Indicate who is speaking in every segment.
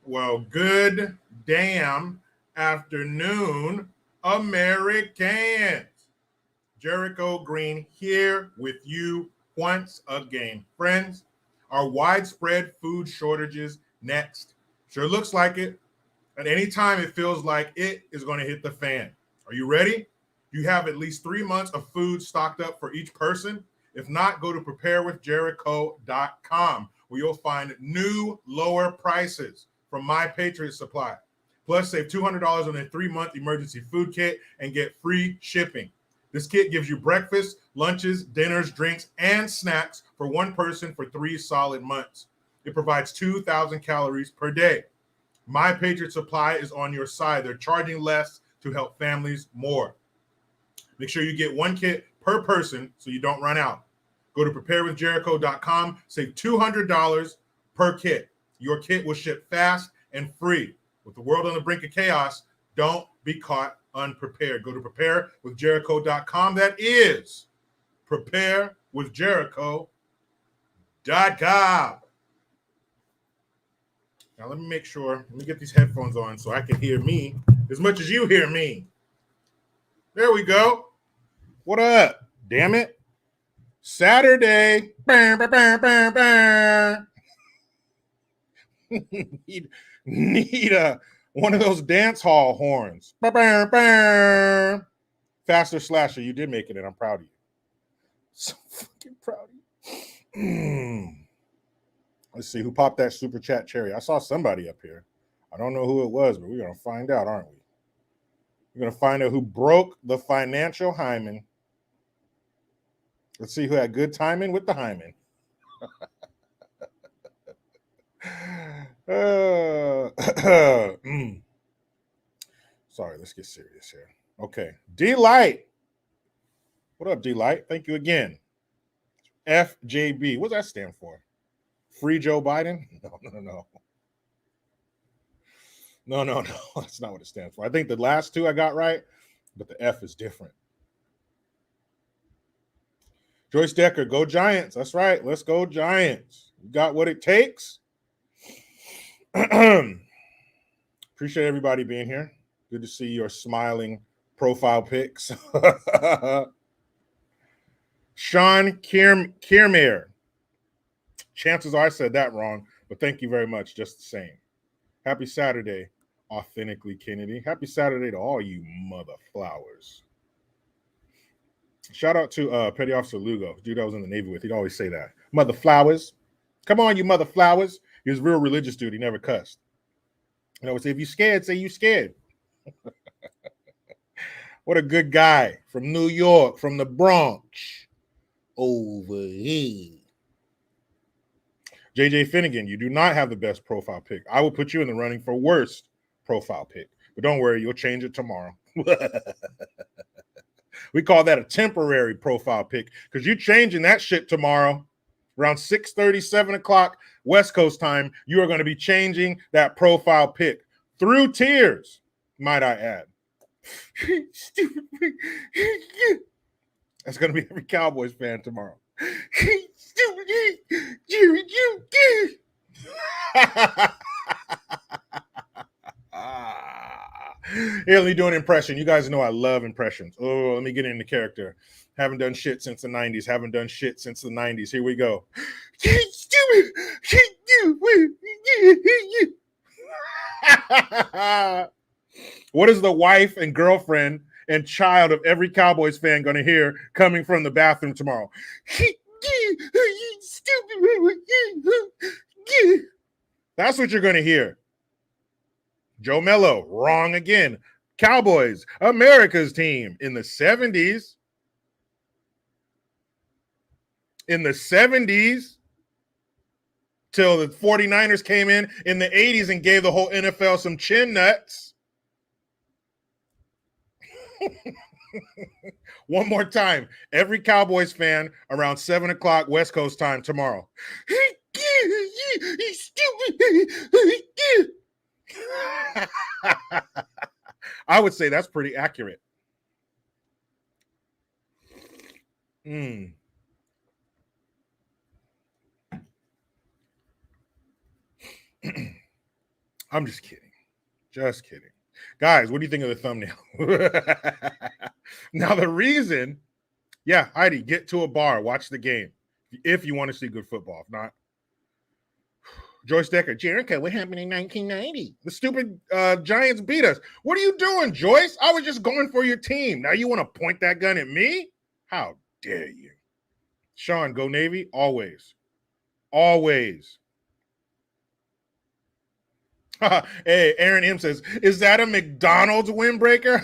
Speaker 1: Well, good damn afternoon, Americans. Jericho Green here with you once again. Friends, are widespread food shortages next? Sure looks like it. At any time, it feels like it is going to hit the fan. Are you ready? You have at least 3 months of food stocked up for each person. If not, go to preparewithjericho.com where you'll find new lower prices from My Patriot Supply. Plus, save $200 on a 3-month emergency food kit and get free shipping. This kit gives you breakfast, lunches, dinners, drinks, and snacks for one person for 3 solid months. It provides 2,000 calories per day. My Patriot Supply is on your side. They're charging less to help families more. Make sure you get one kit per person so you don't run out. Go to preparewithjericho.com, save $200 per kit. Your kit will ship fast and free. With the world on the brink of chaos, don't be caught unprepared. Go to preparewithjericho.com. That is preparewithjericho.com. Now let me make sure, let me get these headphones on so I can hear me as much as you hear me. There we go. What up? Damn it. Saturday. need one of those dance hall horns. Faster Slasher, you did make it, and I'm proud of you. So fucking proud of you. Let's see who popped that super chat cherry. I saw somebody up here. I don't know who it was, but we're going to find out, aren't we? We're going to find out who broke the financial hymen. Let's see who had good timing with the hymen. Sorry, let's get serious here. Okay. D-Light. What up, D-Light? Thank you again. FJB. What does that stand for? Free Joe Biden? No. That's not what it stands for. I think the last two I got right, but the F is different. Joyce Decker, go Giants. That's right. Let's go Giants. You got what it takes. Appreciate everybody being here. Good to see your smiling profile pics. Sean Kiermere. Chances are I said that wrong, but thank you very much just the same. Happy Saturday, Authentically Kennedy. Happy Saturday to all you mother flowers. Shout out to Petty Officer Lugo, dude I was in the Navy with. He'd always say that. Mother flowers. Come on, you mother flowers. He was a real religious dude. He never cussed. And I would say, if you scared, say you scared. What a good guy from New York, from the Bronx. Over here. JJ Finnegan, you do not have the best profile pic. I will put you in the running for worst profile pic. But don't worry, you'll change it tomorrow. We call that a temporary profile pic because you're changing that shit tomorrow. Around 6:30, 7 o'clock West Coast time, you are going to be changing that profile pic through tears, might I add. That's going to be every Cowboys fan tomorrow. Here, let me do an impression. You guys know I love impressions. Oh, let me get into character. Haven't done shit since the 90s. Here we go. What is the wife and girlfriend and child of every Cowboys fan going to hear coming from the bathroom tomorrow? That's what you're going to hear. Joe Mello, wrong again. Cowboys, America's team in the 70s. In the 70s, till the 49ers came in the 80s and gave the whole NFL some chin nuts. One more time. Every Cowboys fan around 7 o'clock West Coast time tomorrow. I would say that's pretty accurate. I'm just kidding. Just kidding. Guys, what do you think of the thumbnail? Now, the reason, yeah, Heidi, get to a bar, watch the game if you want to see good football. If not, Joyce Decker, Jericho, what happened in 1990? The stupid Giants beat us. What are you doing, Joyce? I was just going for your team. Now you want to point that gun at me? How dare you? Sean, go Navy, always. Always. Hey, Aaron M says, is that a McDonald's windbreaker?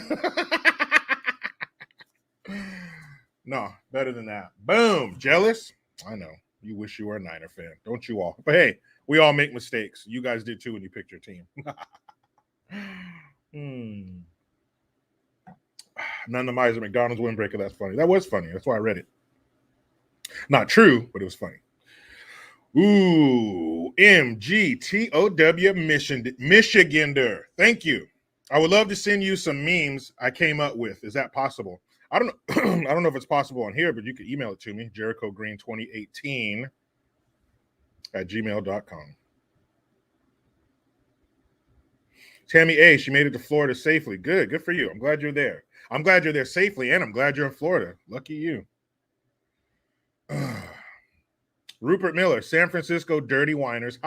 Speaker 1: No, better than that. Boom. Jealous? I know. You wish you were a Niner fan. Don't you all? But hey, we all make mistakes. You guys did too when you picked your team. None of mine is a McDonald's windbreaker. That's funny. That was funny. That's why I read it. Not true, but it was funny. Ooh, MGTOW Michigander. Thank you. I would love to send you some memes I came up with. Is that possible? I don't know. I don't know if it's possible on here, but you can email it to me, jerichogreen2018@gmail.com. Tammy A, she made it to Florida safely. Good for you. I'm glad you're there. I'm glad you're there safely, and I'm glad you're in Florida. Lucky you. Rupert Miller, San Francisco Dirty Whiners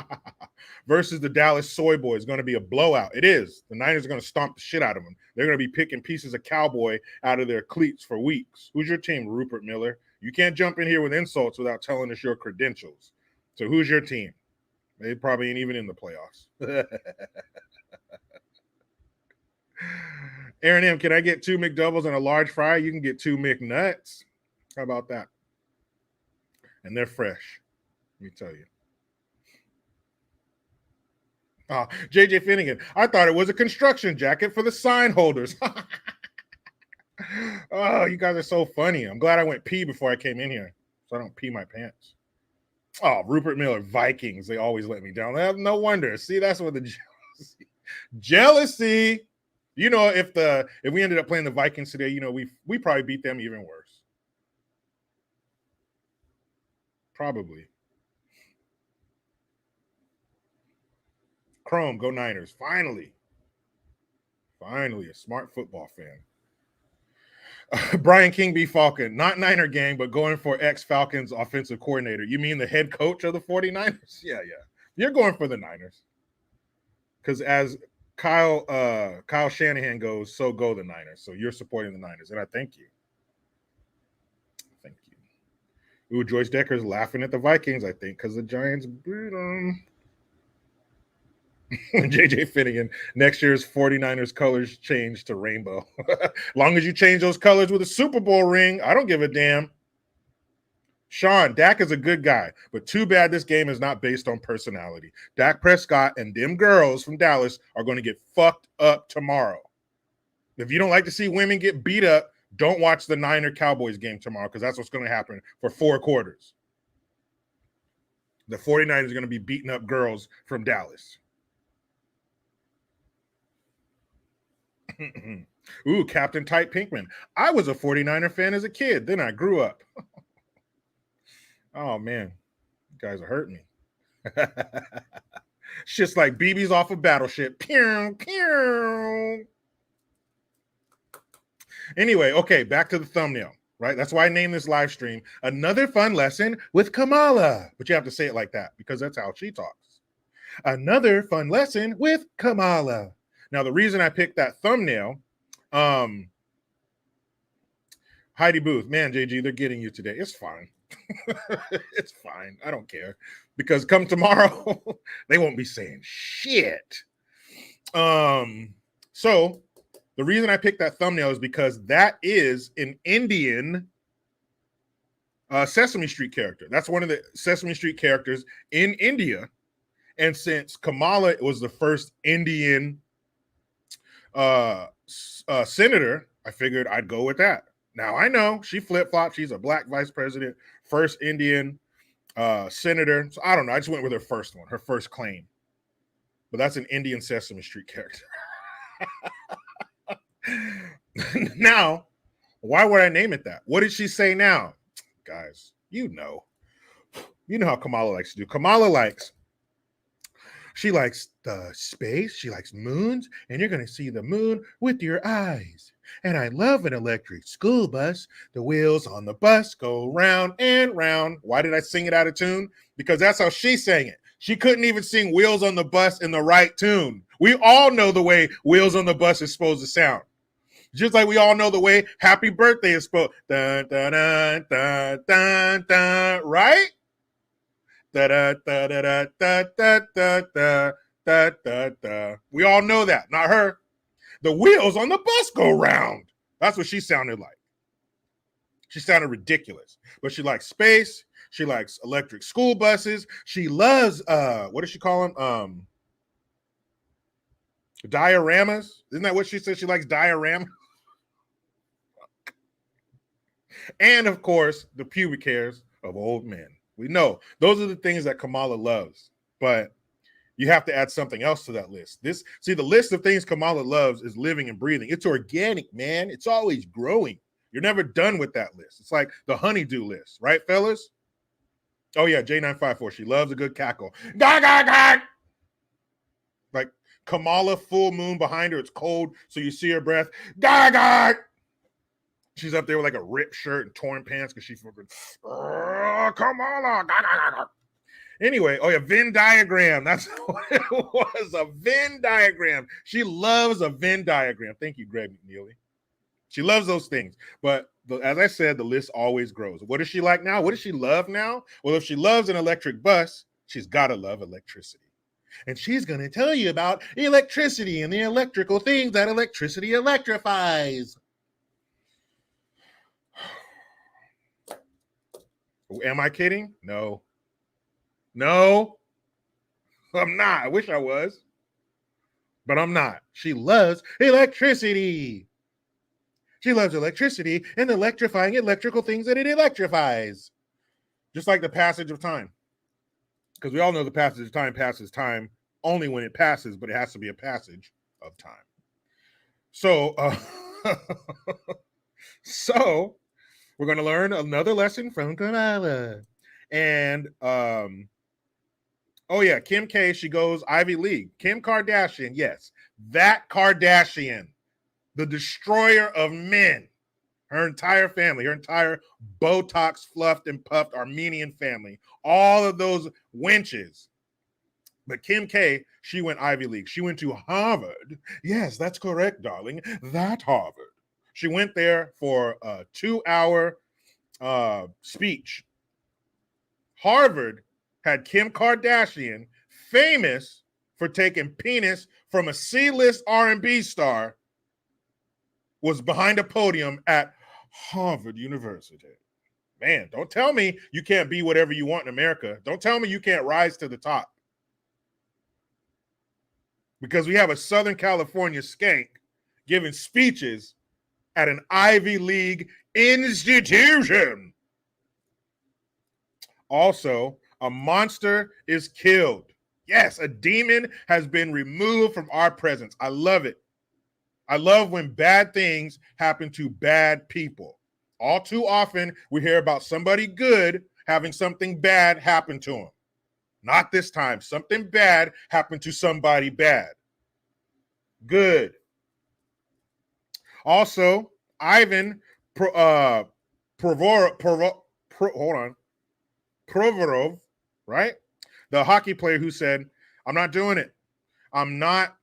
Speaker 1: versus the Dallas Soy Boys. Going to be a blowout. It is. The Niners are going to stomp the shit out of them. They're going to be picking pieces of cowboy out of their cleats for weeks. Who's your team, Rupert Miller? You can't jump in here with insults without telling us your credentials. So who's your team? They probably ain't even in the playoffs. Aaron M, can I get 2 McDoubles and a large fry? You can get 2 McNuts. How about that? And they're fresh. Let me tell you. JJ Finnegan, I thought it was a construction jacket for the sign holders. Oh, you guys are so funny. I'm glad I went pee before I came in here so I don't pee my pants. Oh, Rupert Miller, Vikings. They always let me down. No wonder. See, that's what the jealousy. You know, if we ended up playing the Vikings today, you know, we probably beat them even worse. Probably. Chrome, go Niners. Finally, a smart football fan. Brian King B. Falcon, not Niner gang, but going for ex-Falcons offensive coordinator. You mean the head coach of the 49ers? Yeah. You're going for the Niners. Because as Kyle Shanahan goes, so go the Niners. So you're supporting the Niners, and I thank you. Thank you. Ooh, Joyce Decker's laughing at the Vikings, I think, because the Giants beat them. JJ Finnegan, next year's 49ers colors change to rainbow. Long as you change those colors with a Super Bowl ring, I don't give a damn. Sean, Dak is a good guy, but too bad this game is not based on personality. Dak Prescott and them girls from Dallas are going to get fucked up tomorrow. If you don't like to see women get beat up, don't watch the Niner Cowboys game tomorrow, because that's what's going to happen for 4 quarters. The 49ers are going to be beating up girls from Dallas. Ooh, Captain Tight Pinkman. I was a 49er fan as a kid. Then I grew up. Oh, man. You guys are hurting me. Shit's like BBs off a battleship. Pew, pew. Anyway, okay, back to the thumbnail, right? That's why I named this live stream Another Fun Lesson with Kamala. But you have to say it like that because that's how she talks. Another fun lesson with Kamala. Now, the reason I picked that thumbnail, Heidi Booth, man, JG, they're getting you today. It's fine. It's fine. I don't care. Because come tomorrow, they won't be saying shit. So the reason I picked that thumbnail is because that is an Indian Sesame Street character. That's one of the Sesame Street characters in India. And since Kamala was the first Indian senator, I figured I'd go with that. Now, I know she flip-flopped. She's a black vice president, first Indian senator. So I don't know. I just went with her first one, her first claim. But that's an Indian Sesame Street character. Now, why would I name it that? What did she say now? Guys, you know how Kamala likes to do. Kamala likes, She likes the space. She likes moons. And you're going to see the moon with your eyes. And I love an electric school bus. The wheels on the bus go round and round. Why did I sing it out of tune? Because that's how she sang it. She couldn't even sing Wheels on the Bus in the right tune. We all know the way Wheels on the Bus is supposed to sound. Just like we all know the way Happy Birthday is supposed dun, dun, dun, dun, dun, dun, right? Da, da, da, da, da, da, da, da, da, da, da, da. We all know that, not her. The wheels on the bus go round. That's what she sounded like. She sounded ridiculous, but she likes space. She likes electric school buses. She loves, what does she call them? Dioramas. Isn't that what she said? She likes dioramas. And of course, the pubic hairs of old men. We know those are the things that Kamala loves, but you have to add something else to that list. The list of things Kamala loves is living and breathing. It's organic, man. It's always growing. You're never done with that list. It's like the honeydew list, right, fellas? Oh, yeah, J954. She loves a good cackle. Gah, gah, gah. Like Kamala, full moon behind her. It's cold, so you see her breath. Gah, gah. She's up there with like a ripped shirt and torn pants because she's fucking, Kamala. Gah, gah, gah. Anyway, oh yeah, Venn diagram. That's what it was, a Venn diagram. She loves a Venn diagram. Thank you, Greg McNeely. She loves those things. But as I said, the list always grows. What does she like now? What does she love now? Well, if she loves an electric bus, she's got to love electricity. And she's going to tell you about electricity and the electrical things that electricity electrifies. Am I kidding? No, I'm not. I wish I was, but I'm not. She loves electricity. She loves electricity and electrifying electrical things that it electrifies. Just like the passage of time. Because we all know the passage of time passes time only when it passes, but it has to be a passage of time. So, so we're going to learn another lesson from Kamala. And, oh yeah, Kim K, she goes Ivy League. Kim Kardashian, yes, that Kardashian, the destroyer of men. Her entire family, her entire Botox fluffed and puffed Armenian family, all of those wenches. But Kim K, she went Ivy League. She went to Harvard. Yes, that's correct, darling. That Harvard. She went there for a 2-hour speech. Harvard had Kim Kardashian, famous for taking penis from a C-list R&B star, was behind a podium at Harvard University. Man, don't tell me you can't be whatever you want in America. Don't tell me you can't rise to the top. Because we have a Southern California skank giving speeches at an Ivy League institution. Also, a monster is killed. Yes, a demon has been removed from our presence. I love it. I love when bad things happen to bad people. All too often, we hear about somebody good having something bad happen to them. Not this time. Something bad happened to somebody bad. Good. Also, Ivan Provorov, right? The hockey player who said, I'm not doing it. I'm not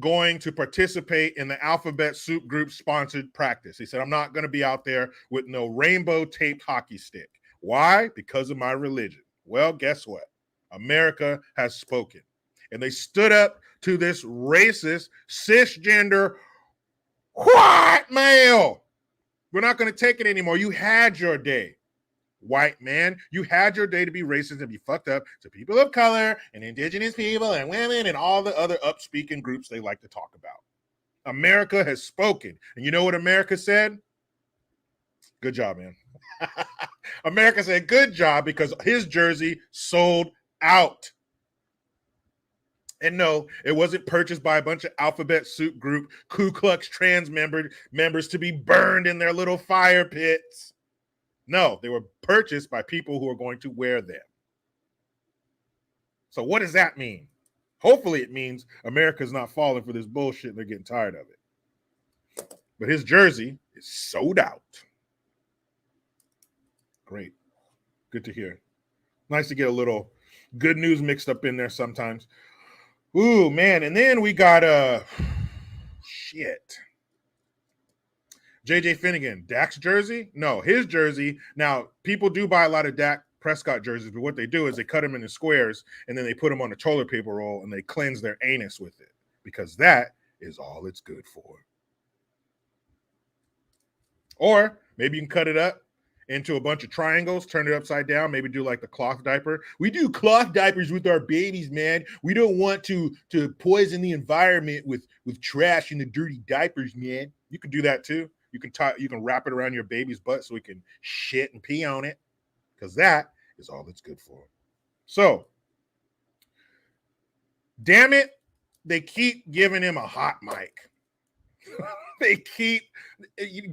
Speaker 1: going to participate in the Alphabet Soup Group sponsored practice. He said, I'm not going to be out there with no rainbow taped hockey stick. Why? Because of my religion. Well, guess what? America has spoken. And they stood up to this racist, cisgender, white male. We're not going to take it anymore. You had your day. White man, you had your day to be racist and be fucked up to people of color and indigenous people and women and all the other upspeaking groups they like to talk about. America has spoken. And you know what America said? Good job, man. America said good job because his jersey sold out. And no, it wasn't purchased by a bunch of Alphabet Soup Group Ku Klux Trans members to be burned in their little fire pits. No, they were purchased by people who are going to wear them. So what does that mean? Hopefully it means America's not falling for this bullshit and they're getting tired of it. But his jersey is sold out. Great. Good to hear. Nice to get a little good news mixed up in there sometimes. Ooh, man. And then we got shit. JJ Finnegan, Dak's jersey? No, his jersey. Now, people do buy a lot of Dak Prescott jerseys, but what they do is they cut them into squares and then they put them on a toilet paper roll and they cleanse their anus with it because that is all it's good for. Or maybe you can cut it up into a bunch of triangles, turn it upside down, maybe do like the cloth diaper. We do cloth diapers with our babies, man. We don't want to poison the environment with trash and the dirty diapers, man. You can do that too. You can wrap it around your baby's butt so he can shit and pee on it because that is all it's good for. So, damn it, they keep giving him a hot mic. They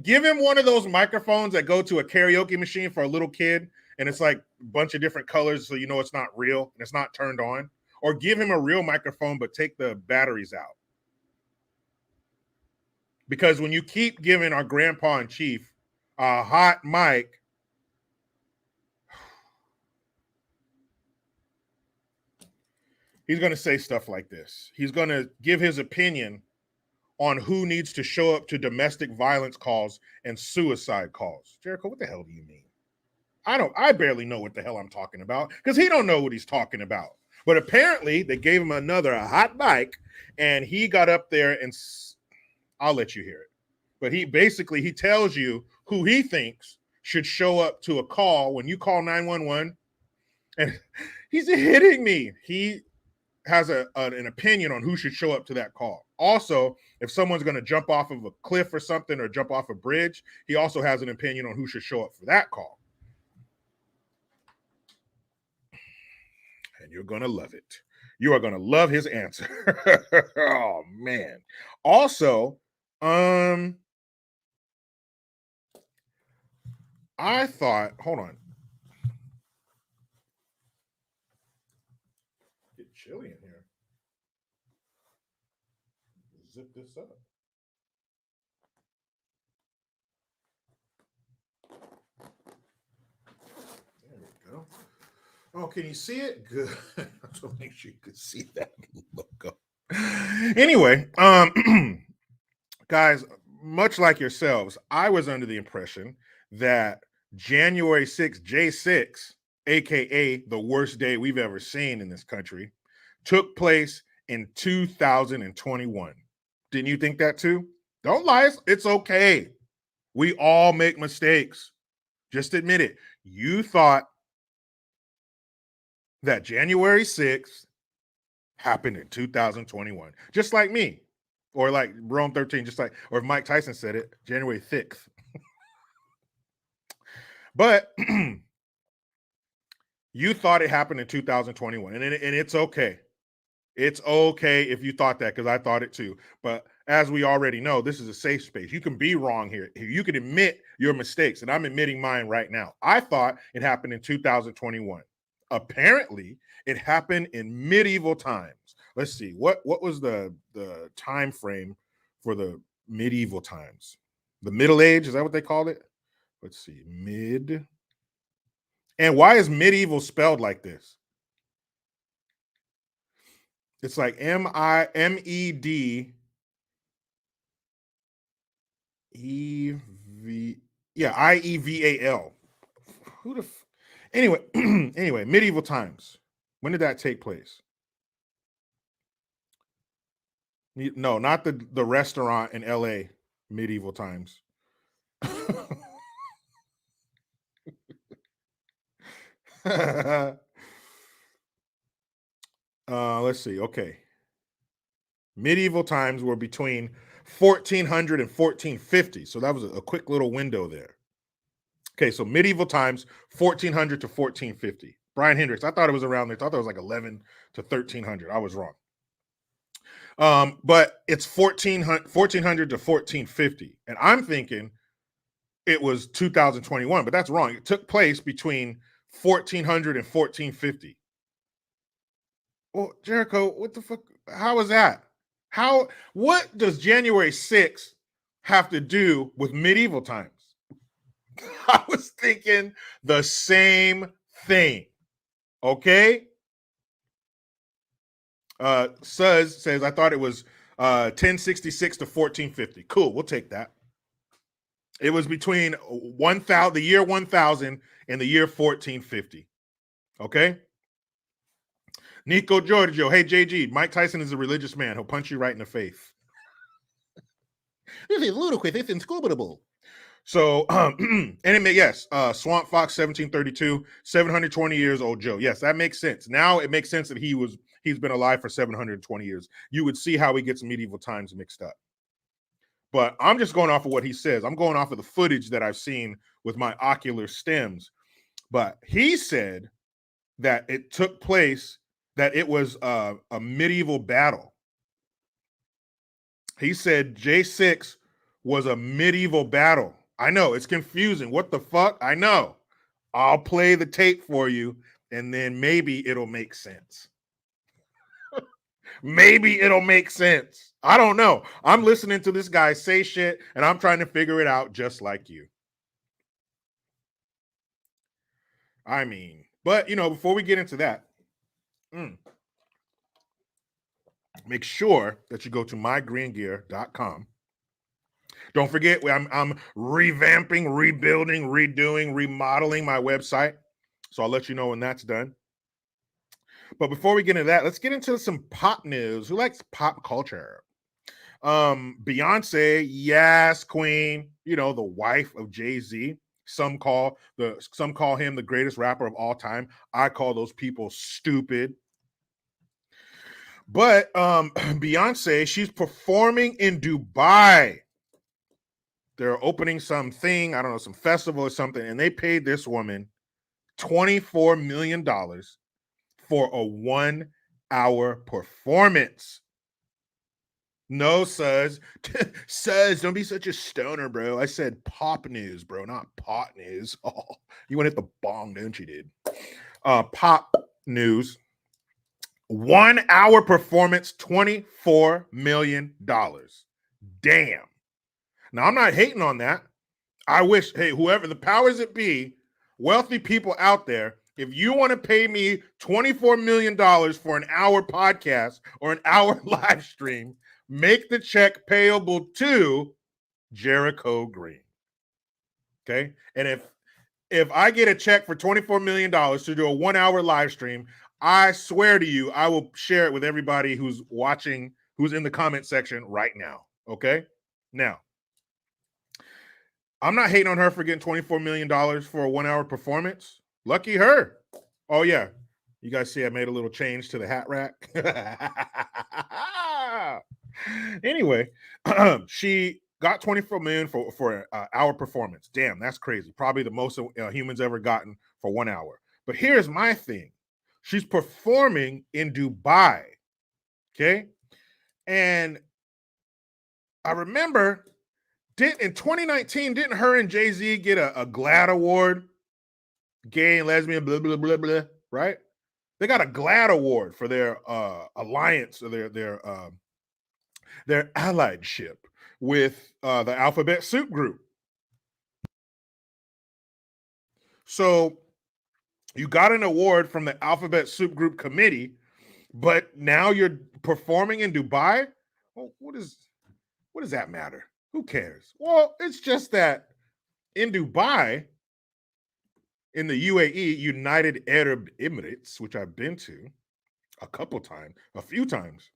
Speaker 1: give him one of those microphones that go to a karaoke machine for a little kid, and it's like a bunch of different colors, so you know it's not real and it's not turned on. Or give him a real microphone, but take the batteries out. Because when you keep giving our grandpa in chief a hot mic, he's going to say stuff like this. He's going to give his opinion on who needs to show up to domestic violence calls and suicide calls. Jericho, what the hell do you mean? I barely know what the hell I'm talking about because he don't know what he's talking about. But apparently they gave him a hot mic and he got up there and I'll let you hear it. But he tells you who he thinks should show up to a call when you call 911. And he's hitting me. He has an opinion on who should show up to that call. Also, if someone's going to jump off of a cliff or something or jump off a bridge, he also has an opinion on who should show up for that call. And you're going to love it. You are going to love his answer. Oh, man. Also, I thought, hold on. Get chilly in here. Zip this up. There we go. Oh, can you see it? Good. So make sure you can see that logo. Anyway, guys, much like yourselves, I was under the impression that January 6th, J6, aka the worst day we've ever seen in this country, took place in 2021. Didn't you think that too? Don't lie. It's okay. We all make mistakes. Just admit it. You thought that January 6th happened in 2021, just like me, or like Rome 13, just like, or if Mike Tyson said it, January 6th. But you thought it happened in 2021, and it's okay. It's okay if you thought that, because I thought it too. But as we already know, this is a safe space. You can be wrong here. You can admit your mistakes, and I'm admitting mine right now. I thought it happened in 2021. Apparently, it happened in medieval times. Let's see. What was the time frame for the medieval times? The Middle Age, is that what they called it? Let's see. And why is medieval spelled like this? It's like MEDEVAL. Yeah, IEVAL. Who the anyway, medieval times. When did that take place? No, not the restaurant in LA, medieval times. Let's see. Okay. Medieval times were between 1400 and 1450. So that was a quick little window there. Okay, so medieval times, 1400 to 1450. Brian Hendricks, I thought it was around there. I thought it was like 11 to 1300. I was wrong. But it's 1400 to 1450. And I'm thinking it was 2021, but that's wrong. It took place between 1400 and 1450. Well, Jericho, what the fuck? How is that? What does January 6th have to do with medieval times? I was thinking the same thing. Okay. Says, I thought it was 1066 to 1450. Cool, we'll take that. It was between the year 1000 and the year 1450. Okay. Nico Giorgio, hey JG, Mike Tyson is a religious man. He'll punch you right in the face. This is ludicrous. It's inscrutable. So, and yes, Swamp Fox 1732, 720 years old Joe. Yes, that makes sense. Now it makes sense that he's been alive for 720 years. You would see how he gets medieval times mixed up. But I'm just going off of what he says. I'm going off of the footage that I've seen with my ocular stems. But he said that it took place, that it was a medieval battle. He said J6 was a medieval battle. I know, it's confusing. What the fuck? I know. I'll play the tape for you, and then maybe it'll make sense. Maybe it'll make sense. I don't know. I'm listening to this guy say shit, and I'm trying to figure it out just like you. I mean, but, before we get into that, make sure that you go to mygreengear.com. Don't forget, I'm revamping, rebuilding, redoing, remodeling my website. So I'll let you know when that's done. But before we get into that, let's get into some pop news. Who likes pop culture? Beyonce, yes, queen, the wife of Jay-Z. Some call him the greatest rapper of all time. I call those people stupid. But Beyonce, she's performing in Dubai. They're opening something, I don't know, some festival or something, and they paid this woman $24 million for a 1-hour performance. No, Suz. Suz, don't be such a stoner, bro. I said pop news, bro, not pot news. Oh, you want to hit the bong, don't you, dude? Pop news. 1-hour performance, $24 million. Damn. Now, I'm not hating on that. I wish, hey, whoever the powers that be, wealthy people out there, if you want to pay me $24 million for an hour podcast or an hour live stream, make the check payable to Jericho Green. Okay? And if I get a check for $24 million to do a 1-hour live stream, I swear to you, I will share it with everybody who's watching, who's in the comment section right now. Okay? Now, I'm not hating on her for getting $24 million for a 1-hour performance. Lucky her. Oh, yeah. You guys see I made a little change to the hat rack. Anyway, she got $24 million for an hour performance. Damn, that's crazy. Probably the most humans ever gotten for 1 hour. But here's my thing. She's performing in Dubai. Okay? And I remember in 2019, didn't her and Jay-Z get a GLAAD award? Gay and lesbian, blah, blah, blah, blah, right? They got a GLAAD award for their alliance, or their alliedship with the Alphabet Soup Group. So you got an award from the Alphabet Soup Group committee, but now you're performing in Dubai? Well, what does that matter? Who cares? Well, it's just that in Dubai, in the UAE, United Arab Emirates, which I've been to a few times,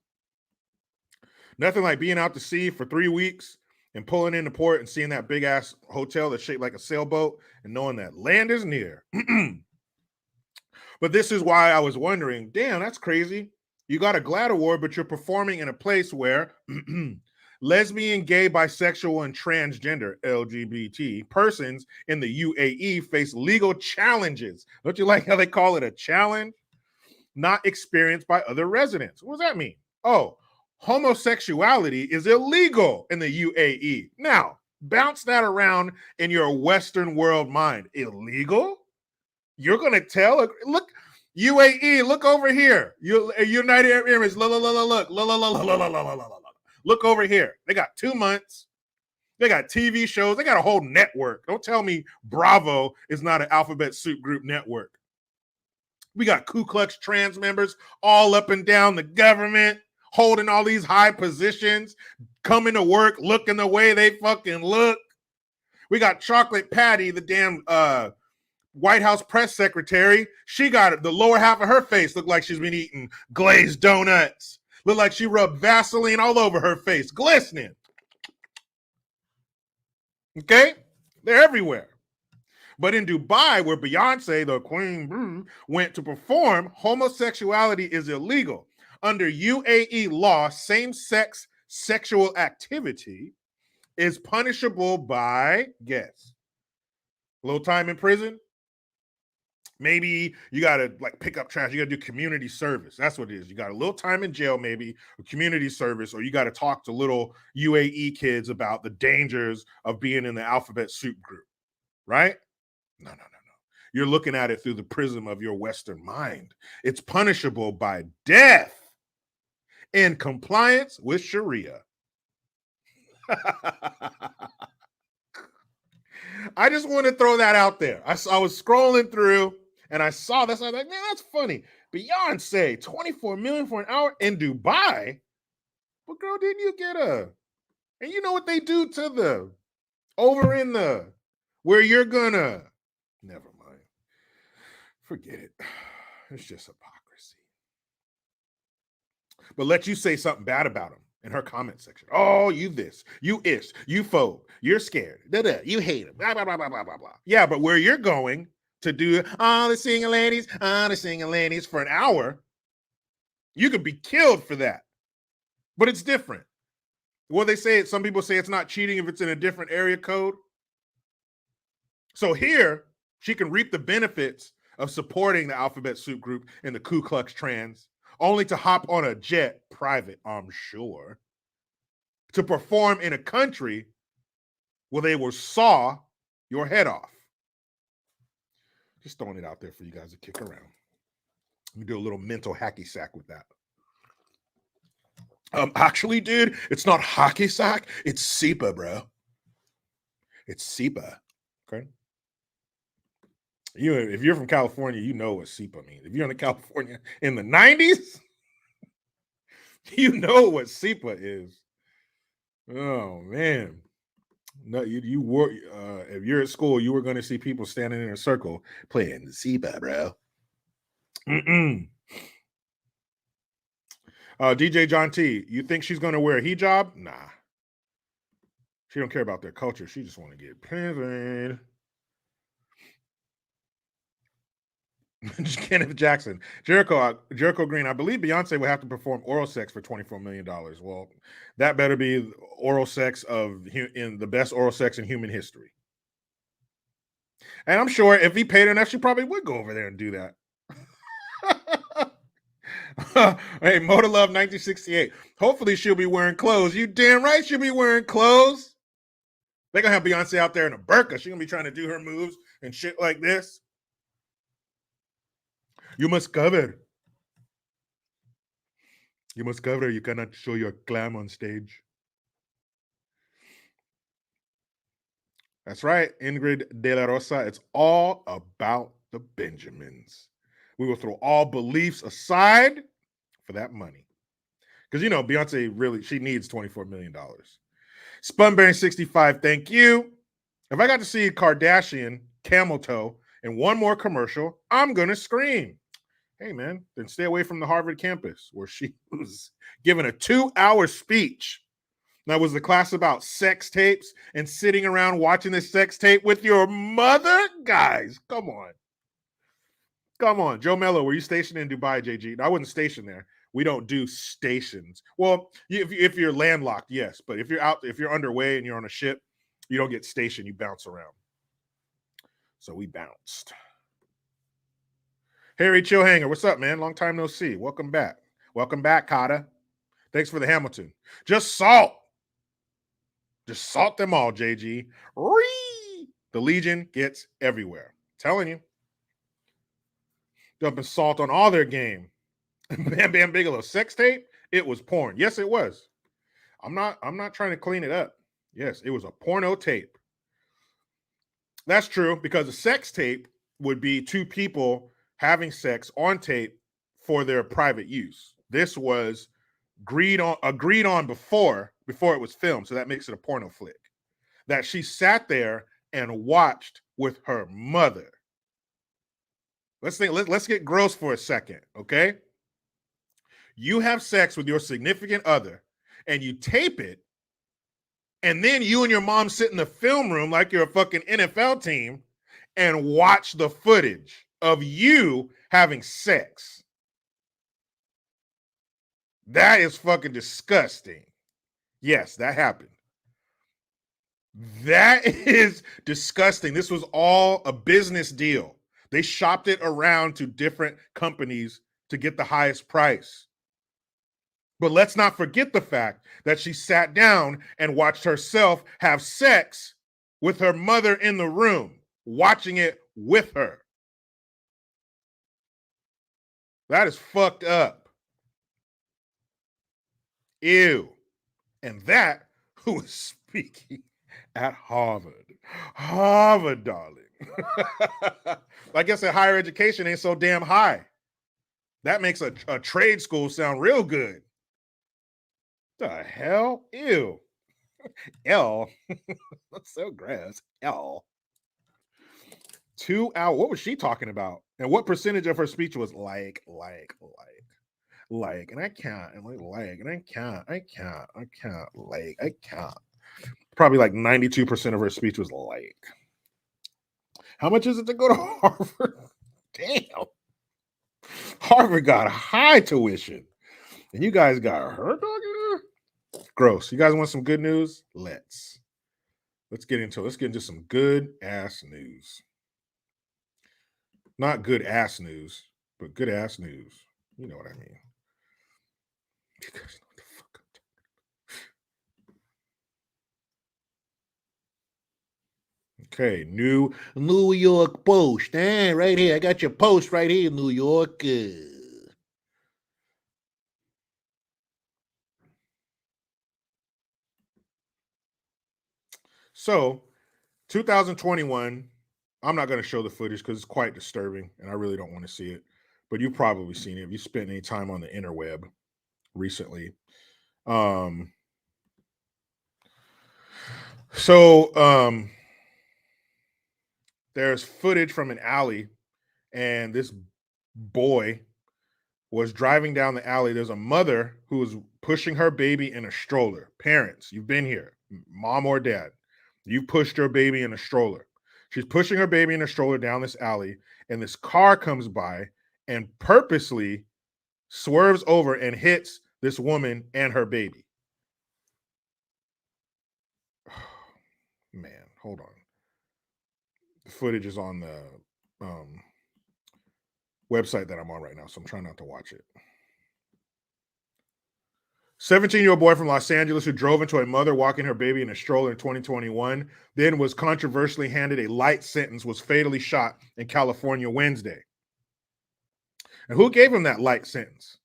Speaker 1: nothing like being out to sea for 3 weeks and pulling into port and seeing that big ass hotel that's shaped like a sailboat and knowing that land is near. But this is why I was wondering, damn, that's crazy. You got a GLAAD award, but you're performing in a place where lesbian, gay, bisexual, and transgender LGBT persons in the UAE face legal challenges. Don't you like how they call it a challenge? Not experienced by other residents. What does that mean? Oh, homosexuality is illegal in the UAE. Now, bounce that around in your Western world mind. Illegal? You're going to tell? Look, UAE, look over here. United Arab Emirates, look over here. They got 2 months. They got TV shows. They got a whole network. Don't tell me Bravo is not an Alphabet Soup Group network. We got Ku Klux trans members all up and down the government, holding all these high positions, coming to work, looking the way they fucking look. We got Chocolate Patty, the damn White House press secretary. She got the lower half of her face look like she's been eating glazed donuts. Look like she rubbed Vaseline all over her face, glistening. Okay? They're everywhere. But in Dubai, where Beyonce, the queen, went to perform, homosexuality is illegal. Under UAE law, same-sex sexual activity is punishable by, guess, a little time in prison. Maybe you got to like pick up trash. You got to do community service. That's what it is. You got a little time in jail, maybe, or community service, or you got to talk to little UAE kids about the dangers of being in the Alphabet Soup Group, right? No. You're looking at it through the prism of your Western mind. It's punishable by death in compliance with Sharia. I just want to throw that out there. I was scrolling through and I saw this. I was like, man, that's funny. Beyonce, 24 million for an hour in Dubai. But girl, didn't you get and you know what they do to the over in the where you're gonna never mind. Forget it. It's just hypocrisy. But let you say something bad about him in her comment section. Oh, you this, you ish, you phobe, you're scared, you hate him, blah, blah, blah, blah, blah, blah, blah. Yeah, but where you're going to do all the singing ladies for an hour, you could be killed for that. But it's different. Well, they say it, some people say it's not cheating if it's in a different area code. So here, she can reap the benefits of supporting the Alphabet Soup Group and the Ku Klux trans, only to hop on a jet, private, I'm sure, to perform in a country where they will saw your head off. Just throwing it out there for you guys to kick around. Let me do a little mental hacky sack with that. Actually, dude, it's not hockey sack. It's SEPA, bro. It's SEPA. Okay. If you're from California, you know what SEPA means. If you're in California in the 90s, you know what SEPA is. Oh man. No, you were if you're at school, you were going to see people standing in a circle playing the SEPA, bro. DJ John T, you think she's going to wear a hijab? Nah. She don't care about their culture. She just want to get paid. Kenneth Jackson, Jericho Green. I believe Beyonce will have to perform oral sex for $24 million. Well, that better be oral sex in the best oral sex in human history. And I'm sure if he paid her enough, she probably would go over there and do that. Hey, Motor Love 1968. Hopefully she'll be wearing clothes. You damn right she'll be wearing clothes. They're gonna have Beyonce out there in a burqa. She's gonna be trying to do her moves and shit like this. You must cover. You must cover. You cannot show your clam on stage. That's right, Ingrid De La Rosa. It's all about the Benjamins. We will throw all beliefs aside for that money. Because, Beyonce really, she needs $24 million. Spunbearing 65, thank you. If I got to see Kardashian, Camel Toe, in one more commercial, I'm going to scream. Hey, man, then stay away from the Harvard campus where she was given a 2-hour speech. Now, was the class about sex tapes and sitting around watching this sex tape with your mother? Guys, come on. Come on. Joe Mello, were you stationed in Dubai, JG? No, I wasn't stationed there. We don't do stations. Well, if you're landlocked, yes. But if you're underway and you're on a ship, you don't get stationed. You bounce around. So we bounced. Harry Chillhanger, what's up, man? Long time no see. Welcome back. Welcome back, Kata. Thanks for the Hamilton. Just salt. Just salt them all, JG. The Legion gets everywhere. I'm telling you. dumping salt on all their game. Bam Bam Bigelow sex tape. It was porn. Yes, it was. I'm not trying to clean it up. Yes, it was a porno tape. That's true, because a sex tape would be two people having sex on tape for their private use. This was agreed on before it was filmed, so that makes it a porno flick. That she sat there and watched with her mother. Let's get gross for a second, okay? You have sex with your significant other and you tape it, and then you and your mom sit in the film room like you're a fucking NFL team and watch the footage of you having sex. That is fucking disgusting. Yes, that happened. That is disgusting. This was all a business deal. They shopped it around to different companies to get the highest price. But let's not forget the fact that she sat down and watched herself have sex with her mother in the room, watching it with her. That is fucked up. Ew. And that who was speaking at Harvard. Harvard, darling. I guess that higher education ain't so damn high. That makes a trade school sound real good. The hell? Ew. L. That's so gross. L. 2 hours. What was she talking about? And what percentage of her speech was like, and I can't, and and I can't. Probably like 92% of her speech was like. How much is it to go to Harvard? Damn. Harvard got high tuition. And you guys got her talking? Gross. You guys want some good news? Let's get into some good ass news. Not good ass news, but good ass news. You know what I mean. You guys know what the fuck I'm talking about. Okay, New York Post. Right here. I got your post right here, New York. So, 2021, I'm not going to show the footage because it's quite disturbing and I really don't want to see it. But you've probably seen it if you spent any time on the interweb recently. There's footage from an alley, and this boy was driving down the alley. There's a mother who was pushing her baby in a stroller. Parents, you've been here, mom or dad. You pushed your baby in a stroller. She's pushing her baby in a stroller down this alley, and this car comes by and purposely swerves over and hits this woman and her baby. Man, hold on. The footage is on the website that I'm on right now, so I'm trying not to watch it. 17-year-old boy from Los Angeles who drove into a mother walking her baby in a stroller in 2021, then was controversially handed a light sentence, was fatally shot in California Wednesday. And who gave him that light sentence?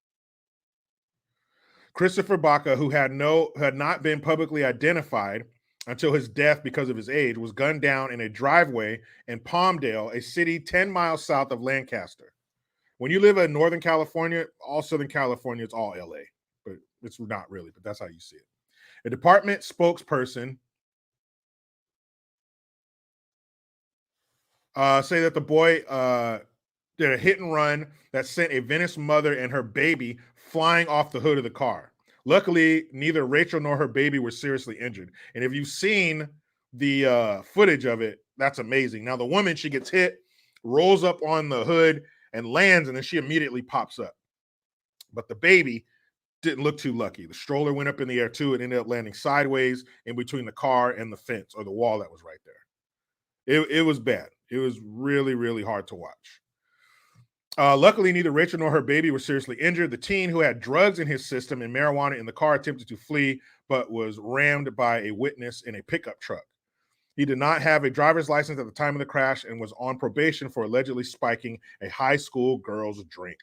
Speaker 1: Christopher Baca, who had not been publicly identified until his death because of his age, was gunned down in a driveway in Palmdale, a city 10 miles south of Lancaster. When you live in Northern California, all Southern California, it's all LA, but it's not really, but that's how you see it. A department spokesperson say that the boy did a hit and run that sent a Venice mother and her baby flying off the hood of the car. Luckily, neither Rachel nor her baby were seriously injured. And if you've seen the footage of it, that's amazing. Now, the woman, she gets hit, rolls up on the hood and lands, and then she immediately pops up. But the baby didn't look too lucky. The stroller went up in the air too. It ended up landing sideways in between the car and the fence or the wall that was right there. It was bad. It was really, really hard to watch. Luckily, neither Rachel nor her baby were seriously injured. The teen, who had drugs in his system and marijuana in the car, attempted to flee, but was rammed by a witness in a pickup truck. He did not have a driver's license at the time of the crash and was on probation for allegedly spiking a high school girl's drink.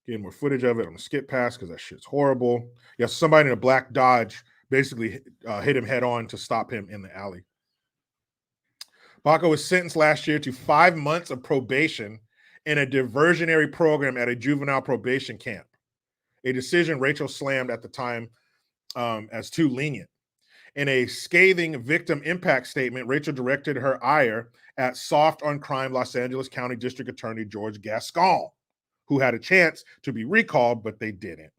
Speaker 1: Getting more footage of it. I'm gonna skip past because that shit's horrible. Yeah, somebody in a black Dodge basically hit him head on to stop him in the alley. Baca was sentenced last year to 5 months of probation in a diversionary program at a juvenile probation camp, a decision Rachel slammed at the time as too lenient. In a scathing victim impact statement, Rachel directed her ire at soft on crime Los Angeles County District Attorney George Gascon, who had a chance to be recalled, but they didn't.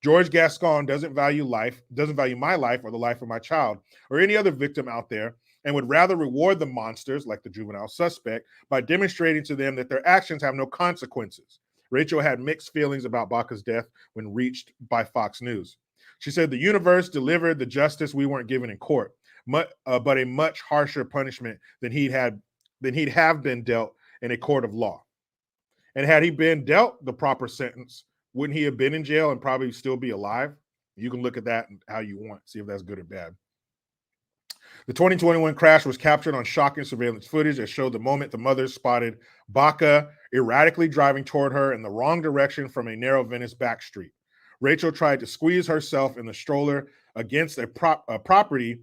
Speaker 1: George Gascon doesn't value my life or the life of my child or any other victim out there, and would rather reward the monsters, like the juvenile suspect, by demonstrating to them that their actions have no consequences. Rachel had mixed feelings about Baca's death when reached by Fox News. She said the universe delivered the justice we weren't given in court, but a much harsher punishment than he'd have been dealt in a court of law. And had he been dealt the proper sentence, wouldn't he have been in jail and probably still be alive? You can look at that how you want, see if that's good or bad. The 2021 crash was captured on shocking surveillance footage that showed the moment the mother spotted Baca erratically driving toward her in the wrong direction from a narrow Venice back street. Rachel tried to squeeze herself in the stroller against a property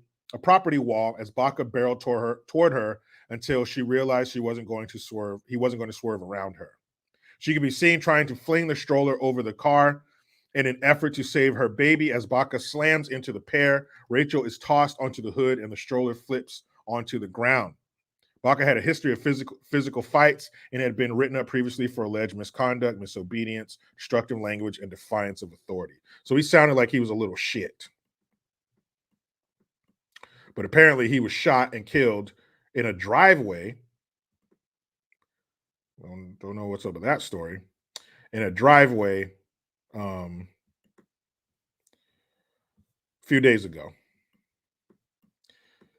Speaker 1: wall as Baca barreled toward her until she realized he wasn't going to swerve around her. She could be seen trying to fling the stroller over the car in an effort to save her baby. As Baca slams into the pair, Rachel is tossed onto the hood and the stroller flips onto the ground. Baca had a history of physical fights and had been written up previously for alleged misconduct, disobedience, destructive language, and defiance of authority. So he sounded like he was a little shit. But apparently he was shot and killed in a driveway. Don't know what's up with that story. In a driveway a few days ago.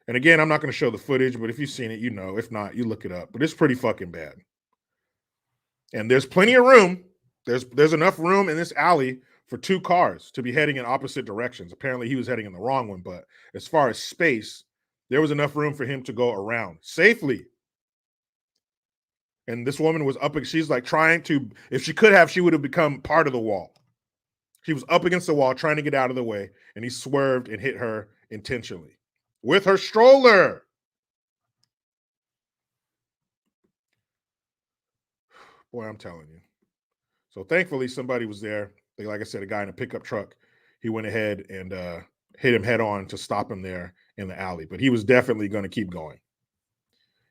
Speaker 1: And again, I'm not going to show the footage, but if you've seen it, you know. If not, you look it up. But it's pretty fucking bad. And there's plenty of room. There's enough room in this alley for 2 cars to be heading in opposite directions. Apparently, he was heading in the wrong one. But as far as space, there was enough room for him to go around safely. And this woman was up. She's like trying to, if she could have, she would have become part of the wall. She was up against the wall trying to get out of the way. And he swerved and hit her intentionally with her stroller. Boy, I'm telling you. So thankfully, somebody was there. Like I said, a guy in a pickup truck. He went ahead and hit him head on to stop him there in the alley. But he was definitely going to keep going.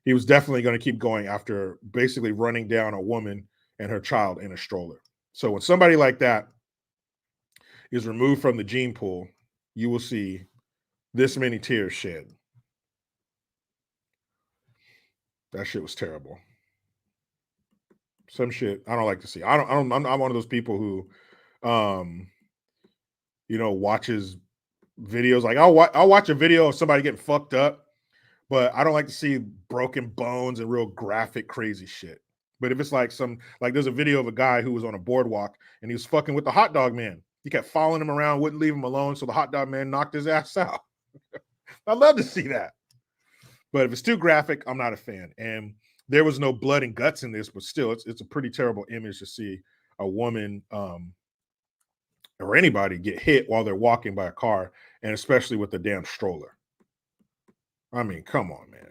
Speaker 1: He was definitely going to keep going after basically running down a woman and her child in a stroller. So when somebody like that is removed from the gene pool, you will see this many tears shed. That shit was terrible. Some shit I don't like to see. I'm one of those people who, watches videos. Like I'll watch a video of somebody getting fucked up, but I don't like to see broken bones and real graphic, crazy shit. But if it's like there's a video of a guy who was on a boardwalk and he was fucking with the hot dog man. He kept following him around, wouldn't leave him alone. So the hot dog man knocked his ass out. I'd love to see that. But if it's too graphic, I'm not a fan. And there was no blood and guts in this, but still, it's a pretty terrible image to see a woman or anybody get hit while they're walking by a car, and especially with the damn stroller. I mean, come on, man.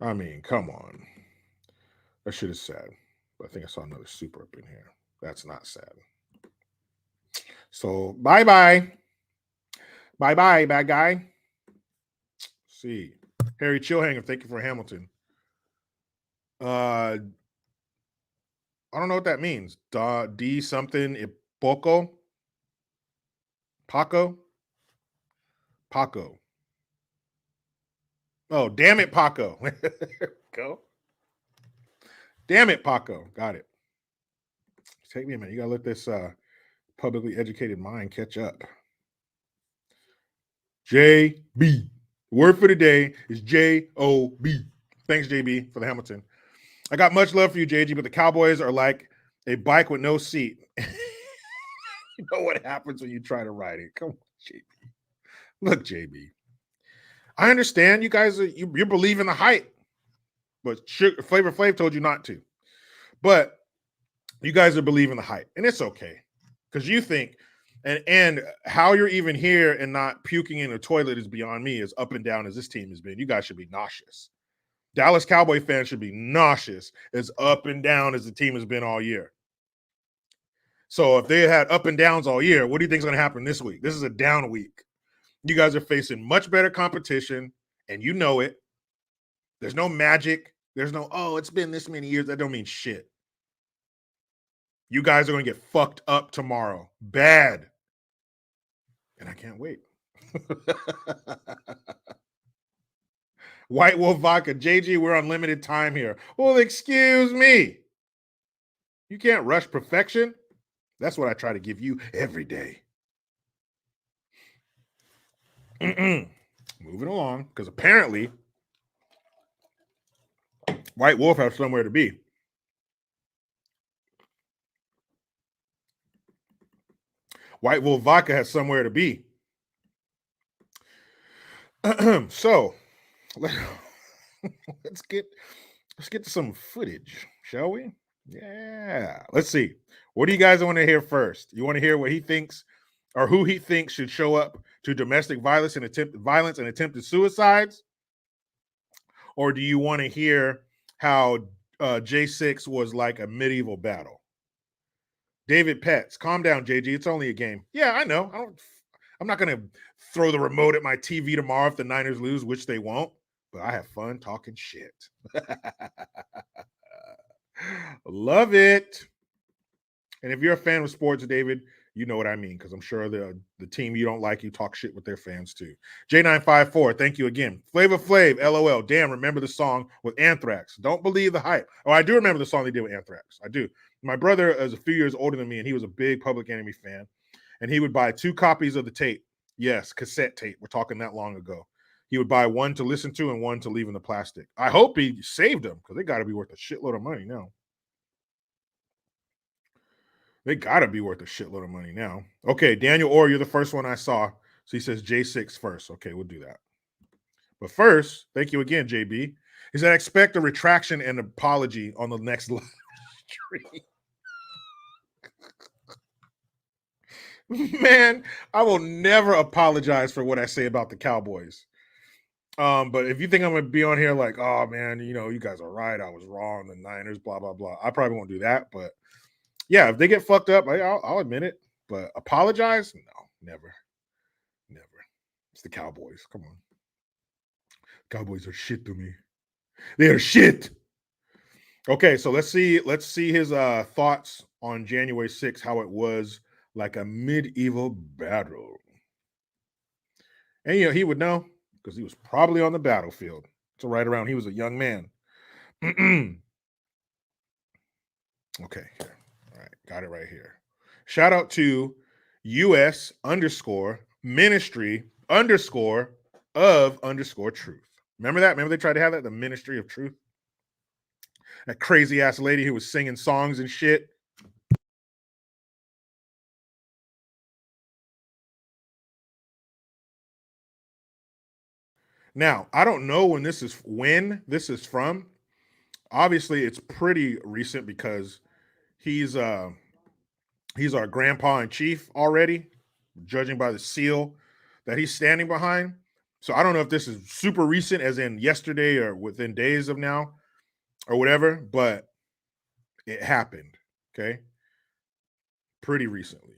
Speaker 1: I mean, come on. That shit is sad. But I think I saw another super up in here. That's not sad. So, bye-bye. Bye-bye, bad guy. Let's see. Harry Chillhanger, thank you for Hamilton. I don't know what that means. D something Ipoco? Paco? Paco. Oh, damn it, Paco. Go. Damn it, Paco. Got it. Take me a minute. You got to let this publicly educated mind catch up. JB. The word for the day is JOB. Thanks, JB, for the Hamilton. I got much love for you, JG, but the Cowboys are like A bike with no seat. You know what happens when you try to ride it. Come on, JB. Look, JB. I understand you guys you're believing the hype, but Flavor Flav told you not to. But you guys are believing the hype, and it's okay because you think, and how you're even here and not puking in a toilet is beyond me. As up and down as this team has been, you guys should be nauseous. Dallas Cowboy fans should be nauseous as up and down as the team has been all year. So if they had up and downs all year, what do you think is going to happen this week? This is a down week. You guys are facing much better competition, and you know it. There's no magic. There's no, oh, it's been this many years. That don't mean shit. You guys are going to get fucked up tomorrow. Bad. And I can't wait. White Wolf Vodka. JG, we're on limited time here. Well, excuse me. You can't rush perfection. That's what I try to give you every day. Moving along, because apparently White Wolf has somewhere to be. White Wolf Vodka has somewhere to be. So let's get to some footage, shall we? Yeah. Let's see. What do you guys want to hear first? You want to hear what he thinks or who he thinks should show up to domestic violence and attempted suicides? Or do you want to hear how J6 was like a medieval battle? David Petts, calm down, JG. It's only a game. Yeah, I know. I'm not going to throw the remote at my TV tomorrow if the Niners lose, which they won't. But I have fun talking shit. Love it. And if you're a fan of sports, David, you know what I mean, because I'm sure the team you don't like, you talk shit with their fans too. J954, thank you again. Flavor Flav, LOL. Damn, remember the song with Anthrax. Don't believe the hype. Oh, I do remember the song they did with Anthrax. I do. My brother is a few years older than me, and he was a big Public Enemy fan. And he would buy 2 copies of the tape. Yes, cassette tape. We're talking that long ago. He would buy one to listen to and one to leave in the plastic. I hope he saved them because they got to be worth a shitload of money now. They got to be worth a shitload of money now. Okay, Daniel Orr, you're the first one I saw. So he says J6 first. Okay, we'll do that. But first, thank you again, JB. He said, expect a retraction and apology on the next live stream. Man, I will never apologize for what I say about the Cowboys. But if you think I'm going to be on here like, oh, man, you know, you guys are right. I was wrong. The Niners, blah, blah, blah. I probably won't do that. But yeah, if they get fucked up, I'll admit it. But apologize? No, never. Never. It's the Cowboys. Come on. Cowboys are shit to me. They are shit. Okay, so let's see his thoughts on January 6th, how it was like a medieval battle. And you know, he would know because he was probably on the battlefield. So right around, he was a young man. Okay, here. All right, got it right here. Shout out to US_ministry_of_truth. Remember that? Remember they tried to have that? The Ministry of Truth? That crazy ass lady who was singing songs and shit. Now, I don't know when this is from. Obviously, it's pretty recent because he's our grandpa in chief already, judging by the seal that he's standing behind. So I don't know if this is super recent, as in yesterday or within days of now or whatever, but it happened, okay? Pretty recently.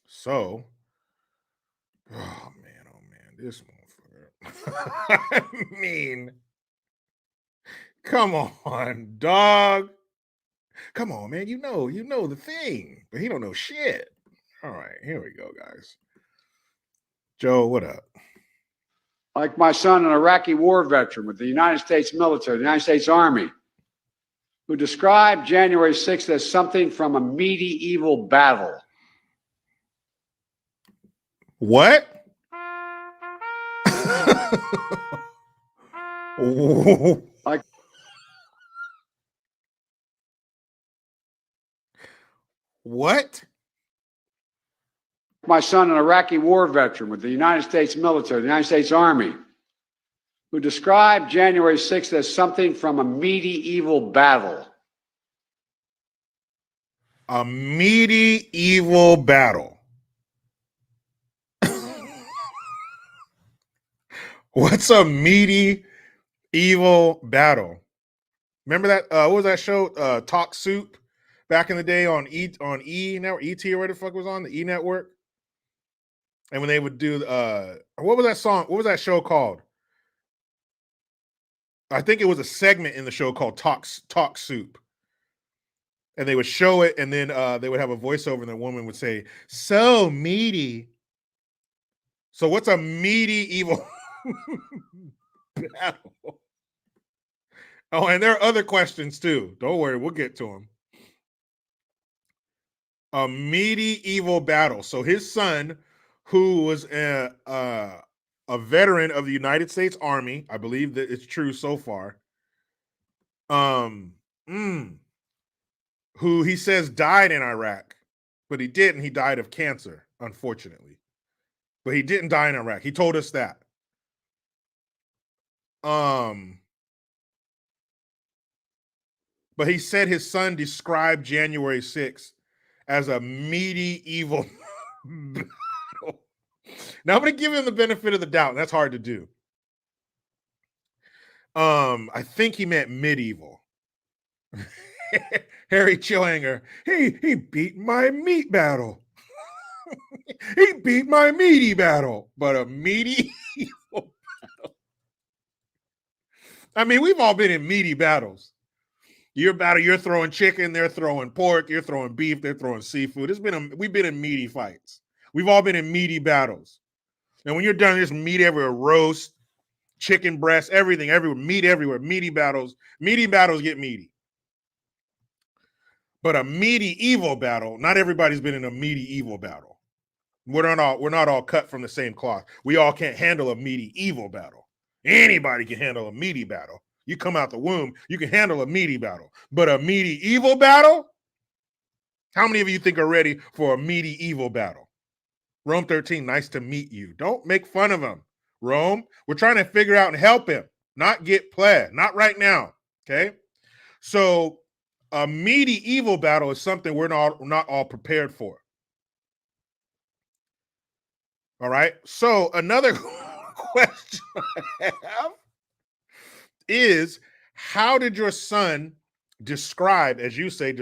Speaker 1: So, oh man, this motherfucker. I mean, come on, dog. Come on, man. You know the thing, but he don't know shit. All right, here we go, guys. Joe, what up?
Speaker 2: Like my son, an Iraqi war veteran with the United States military, the United States Army, who described January 6th as something from a medieval battle.
Speaker 1: What?
Speaker 2: Like
Speaker 1: What?
Speaker 2: My son, an Iraqi war veteran with the United States military, the United States Army, who described January 6th as something from a medieval battle.
Speaker 1: A medieval battle. What's a medieval battle? Remember that? What was that show? Talk Soup, back in the day on E network, ET or whatever the fuck was on the E network. And when they would do what was that song? What was that show called? I think it was a segment in the show called Talk Soup. And they would show it, and then they would have a voiceover, and the woman would say, "So meaty." So what's a medieval battle? Oh, and there are other questions too. Don't worry, we'll get to them. A medieval battle. So his son, who was a veteran of the United States Army, I believe that it's true so far. Who he says died in Iraq, but he didn't. He died of cancer, unfortunately. But he didn't die in Iraq. He told us that. But he said his son described January 6th as a medieval battle. Now I'm going to give him the benefit of the doubt. That's hard to do. I think he meant medieval. Harry Chillhanger, he beat my meat battle. He beat my meaty battle, but a medieval battle. I mean, we've all been in meaty battles. Your battle, you're throwing chicken, they're throwing pork, you're throwing beef, they're throwing seafood. We've been in meaty fights. We've all been in meaty battles. And when you're done, there's meat everywhere, roast, chicken breast, everything, everywhere, meat everywhere, meaty battles get meaty. But a medieval battle, not everybody's been in a medieval battle. We're not all cut from the same cloth. We all can't handle a medieval battle. Anybody can handle a meaty battle. You come out the womb, you can handle a meaty battle. But a medieval battle? How many of you think are ready for a medieval battle? Rome 13, nice to meet you. Don't make fun of him. Rome, we're trying to figure out and help him, not get play. Not right now, okay? So a medieval battle is something we're not all prepared for. All right. So another question I have is, how did your son describe, as you say, the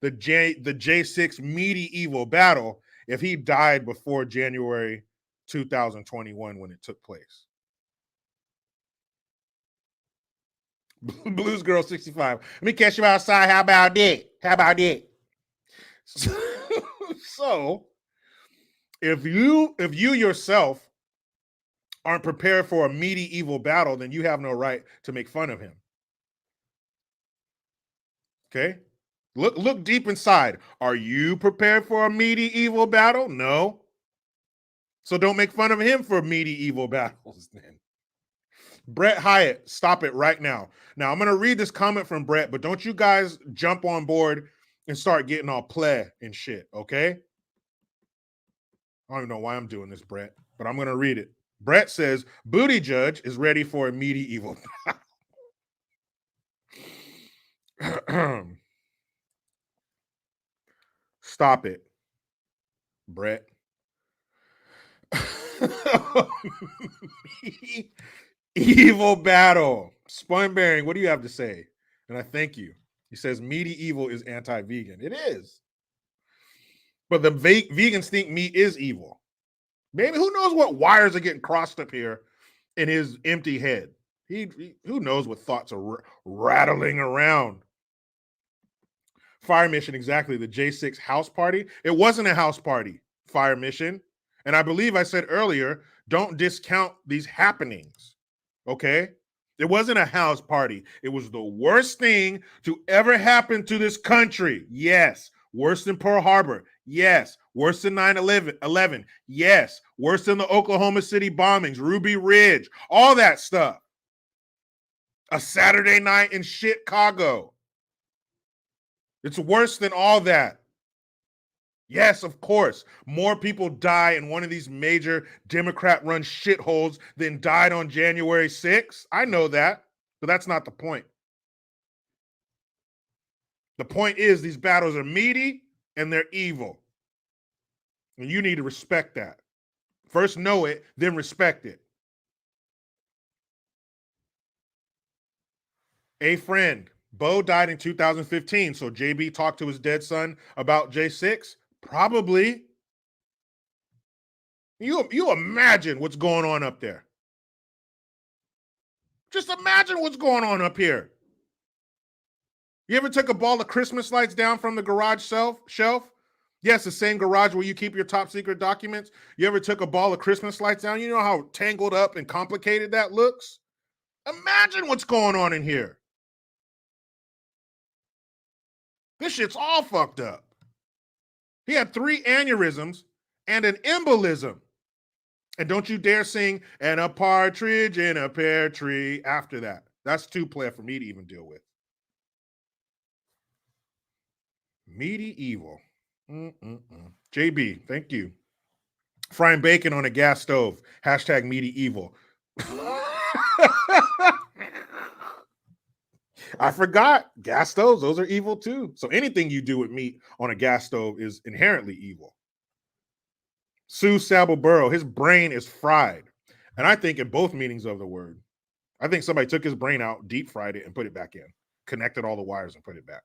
Speaker 1: J6 medieval battle if he died before January 2021 when it took place? Blues Girl 65. Let me catch you outside. How about that? So if you yourself aren't prepared for a medieval battle, then you have no right to make fun of him. Okay? Look deep inside. Are you prepared for a medieval battle? No. So don't make fun of him for medieval battles then. Brett Hyatt, stop it right now. Now, I'm going to read this comment from Brett, but don't you guys jump on board and start getting all play and shit, okay? I don't even know why I'm doing this, Brett, but I'm going to read it. Brett says, Booty Judge is ready for a medieval battle. Stop it, Brett. Evil battle. Spun-bearing, what do you have to say? And I thank you. He says medieval is anti-vegan. It is. But the vegans think meat is evil. Maybe who knows what wires are getting crossed up here in his empty head. Who knows what thoughts are rattling around. Fire Mission, exactly. The J6 house party. It wasn't a house party, Fire Mission. And I believe I said earlier, don't discount these happenings. Okay? It wasn't a house party. It was the worst thing to ever happen to this country. Yes. Worse than Pearl Harbor. Yes. Worse than 9/11. Yes. Worse than the Oklahoma City bombings, Ruby Ridge, all that stuff. A Saturday night in Chicago. It's worse than all that. Yes, of course. More people die in one of these major Democrat-run shitholes than died on January 6th. I know that, but that's not the point. The point is these battles are meaty and they're evil. And you need to respect that. First know it, then respect it. A friend, Bo died in 2015, so JB talked to his dead son about J6? Probably. You imagine what's going on up there. Just imagine what's going on up here. You ever took a ball of Christmas lights down from the garage shelf? Yes, the same garage where you keep your top secret documents. You ever took a ball of Christmas lights down? You know how tangled up and complicated that looks? Imagine what's going on in here. This shit's all fucked up. He had 3 aneurysms and an embolism. And don't you dare sing "and a partridge in a pear tree" after that. That's too play for me to even deal with. Medieval. JB, thank you. Frying bacon on a gas stove. Hashtag medieval. I forgot. Gas stoves, those are evil too. So anything you do with meat on a gas stove is inherently evil. Sue Sabelborough, his brain is fried. And I think in both meanings of the word. I think somebody took his brain out, deep fried it, and put it back in. Connected all the wires and put it back.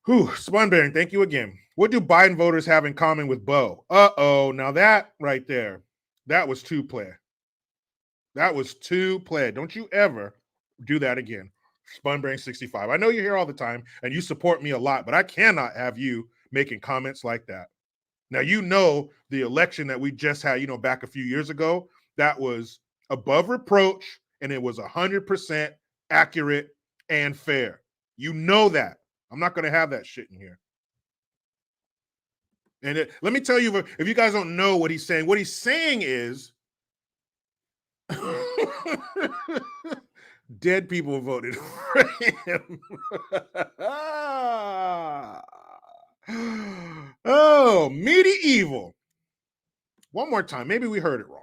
Speaker 1: Whew, Spunbearing, thank you again. What do Biden voters have in common with Bo? Uh-oh, now that right there, that was too play. That was too play. Don't you ever do that again. Spunbearing 65. I know you're here all the time and you support me a lot, but I cannot have you making comments like that. Now, you know the election that we just had, back a few years ago, that was above reproach and it was 100% accurate and fair. You know that. I'm not going to have that shit in here. And let me tell you, if you guys don't know what he's saying is dead people voted for him. Oh, medieval. One more time. Maybe we heard it wrong.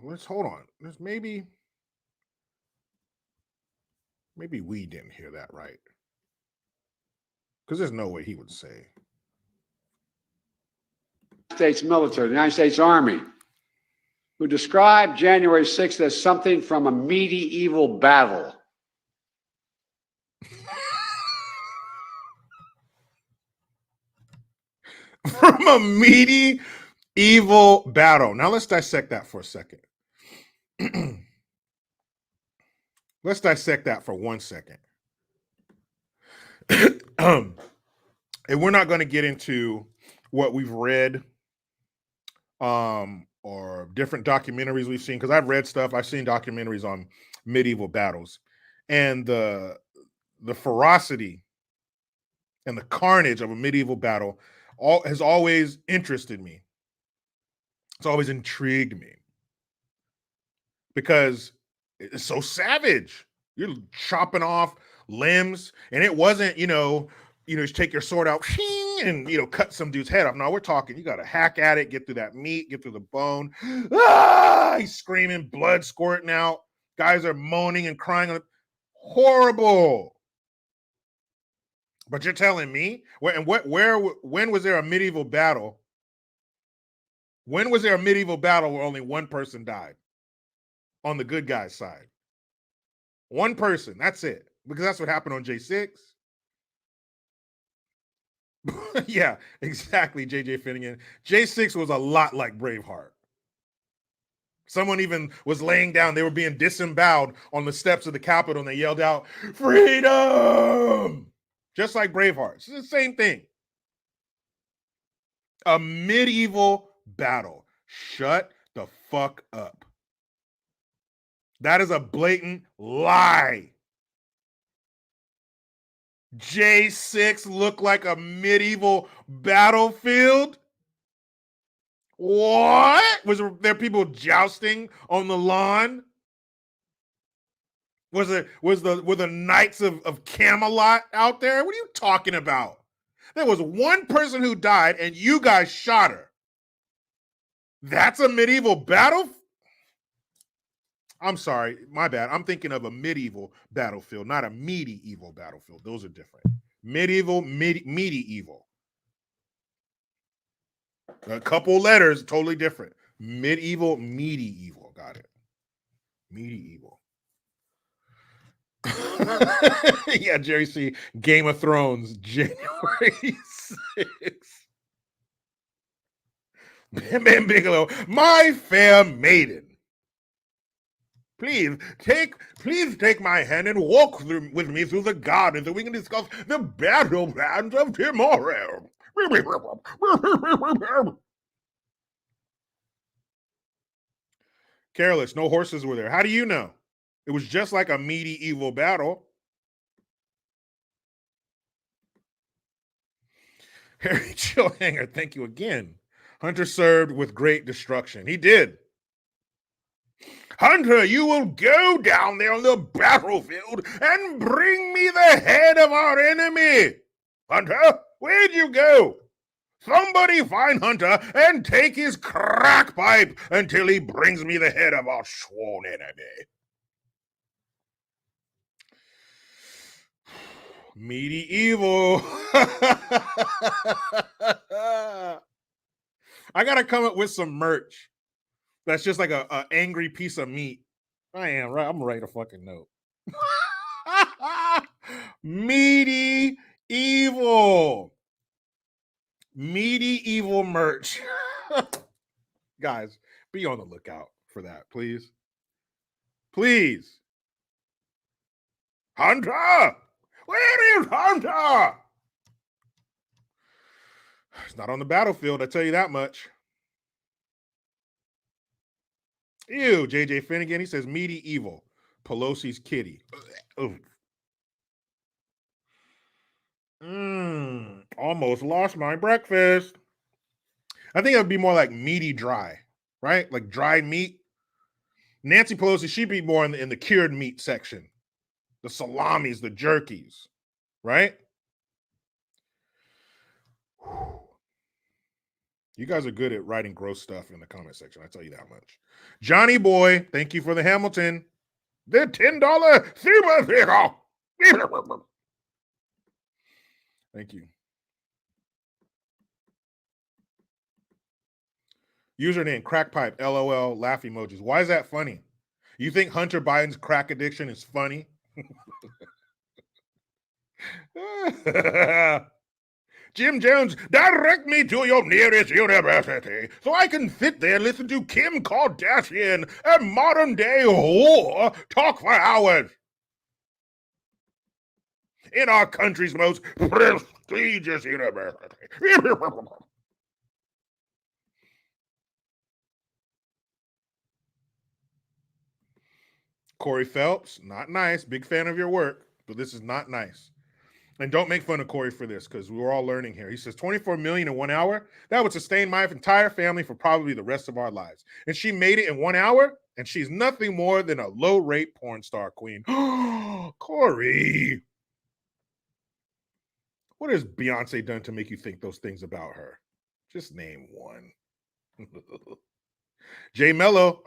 Speaker 1: Let's hold on. There's maybe we didn't hear that right. Because there's no way he would say.
Speaker 2: States military, the United States Army, who described January 6th as something from a medieval battle.
Speaker 1: From a medieval battle. Now let's dissect that for a second. Let's dissect that for 1 second. And we're not going to get into what we've read or different documentaries we've seen, because I've read stuff. I've seen documentaries on medieval battles, and the ferocity and the carnage of a medieval battle has always interested me. It's always intrigued me because it's so savage. You're chopping off limbs, and it wasn't, you take your sword out and cut some dude's head off. No, we're talking, you got to hack at it, get through that meat, get through the bone. He's screaming, blood squirting out. Guys are moaning and crying. Horrible. But you're telling me when was there a medieval battle? When was there a medieval battle where only one person died on the good guy's side? One person, that's it. Because that's what happened on J6. Yeah, exactly, JJ Finnegan. J6 was a lot like Braveheart. Someone even was laying down. They were being disemboweled on the steps of the Capitol, and they yelled out, "Freedom!" Just like Braveheart. It's the same thing. A medieval battle. Shut the fuck up. That is a blatant lie. J6 looked like a medieval battlefield? What? Was there people jousting on the lawn? Were the Knights of Camelot out there? What are you talking about? There was one person who died, and you guys shot her. That's a medieval battle? I'm sorry, my bad. I'm thinking of a medieval battlefield, not a medieval battlefield. Those are different. Medieval, medieval. A couple letters, totally different. Medieval, medieval. Got it. Medieval. Yeah, Jerry C. Game of Thrones, January 6th. Bam Bam Bigelow, my fair maiden. Please take my hand and walk with me through the garden so we can discuss the battlegrounds of tomorrow. Careless, no horses were there. How do you know? It was just like a medieval battle. Harry Chillhanger, thank you again. Hunter served with great destruction. He did. Hunter, you will go down there on the battlefield and bring me the head of our enemy. Hunter, where'd you go? Somebody find Hunter and take his crack pipe until he brings me the head of our sworn enemy. Medieval. I gotta come up with some merch that's just like a angry piece of meat. I am right. I'm gonna write a fucking note. Medieval merch. Guys, be on the lookout for that, please. Please. Hunter! Where is Hunter? He's not on the battlefield, I tell you that much. Ew, JJ Finnegan, he says medieval. Pelosi's kitty. Almost lost my breakfast. I think it would be more like meaty dry, right? Like dried meat. Nancy Pelosi, she'd be more in the cured meat section. The salamis, the jerkies, right? You guys are good at writing gross stuff in the comment section. I tell you that much. Johnny Boy, thank you for the Hamilton. The $10 super vehicle. Thank you. Username crackpipe, LOL, laugh emojis. Why is that funny? You think Hunter Biden's crack addiction is funny? Jim Jones, direct me to your nearest university so I can sit there and listen to Kim Kardashian, a modern day whore, talk for hours. In our country's most prestigious university. Corey Phelps, not nice. Big fan of your work, but this is not nice. And don't make fun of Corey for this because we're all learning here. He says 24 million in 1 hour. That would sustain my entire family for probably the rest of our lives. And she made it in 1 hour, and she's nothing more than a low-rate porn star queen. Corey. What has Beyonce done to make you think those things about her? Just name one. Joe Mello,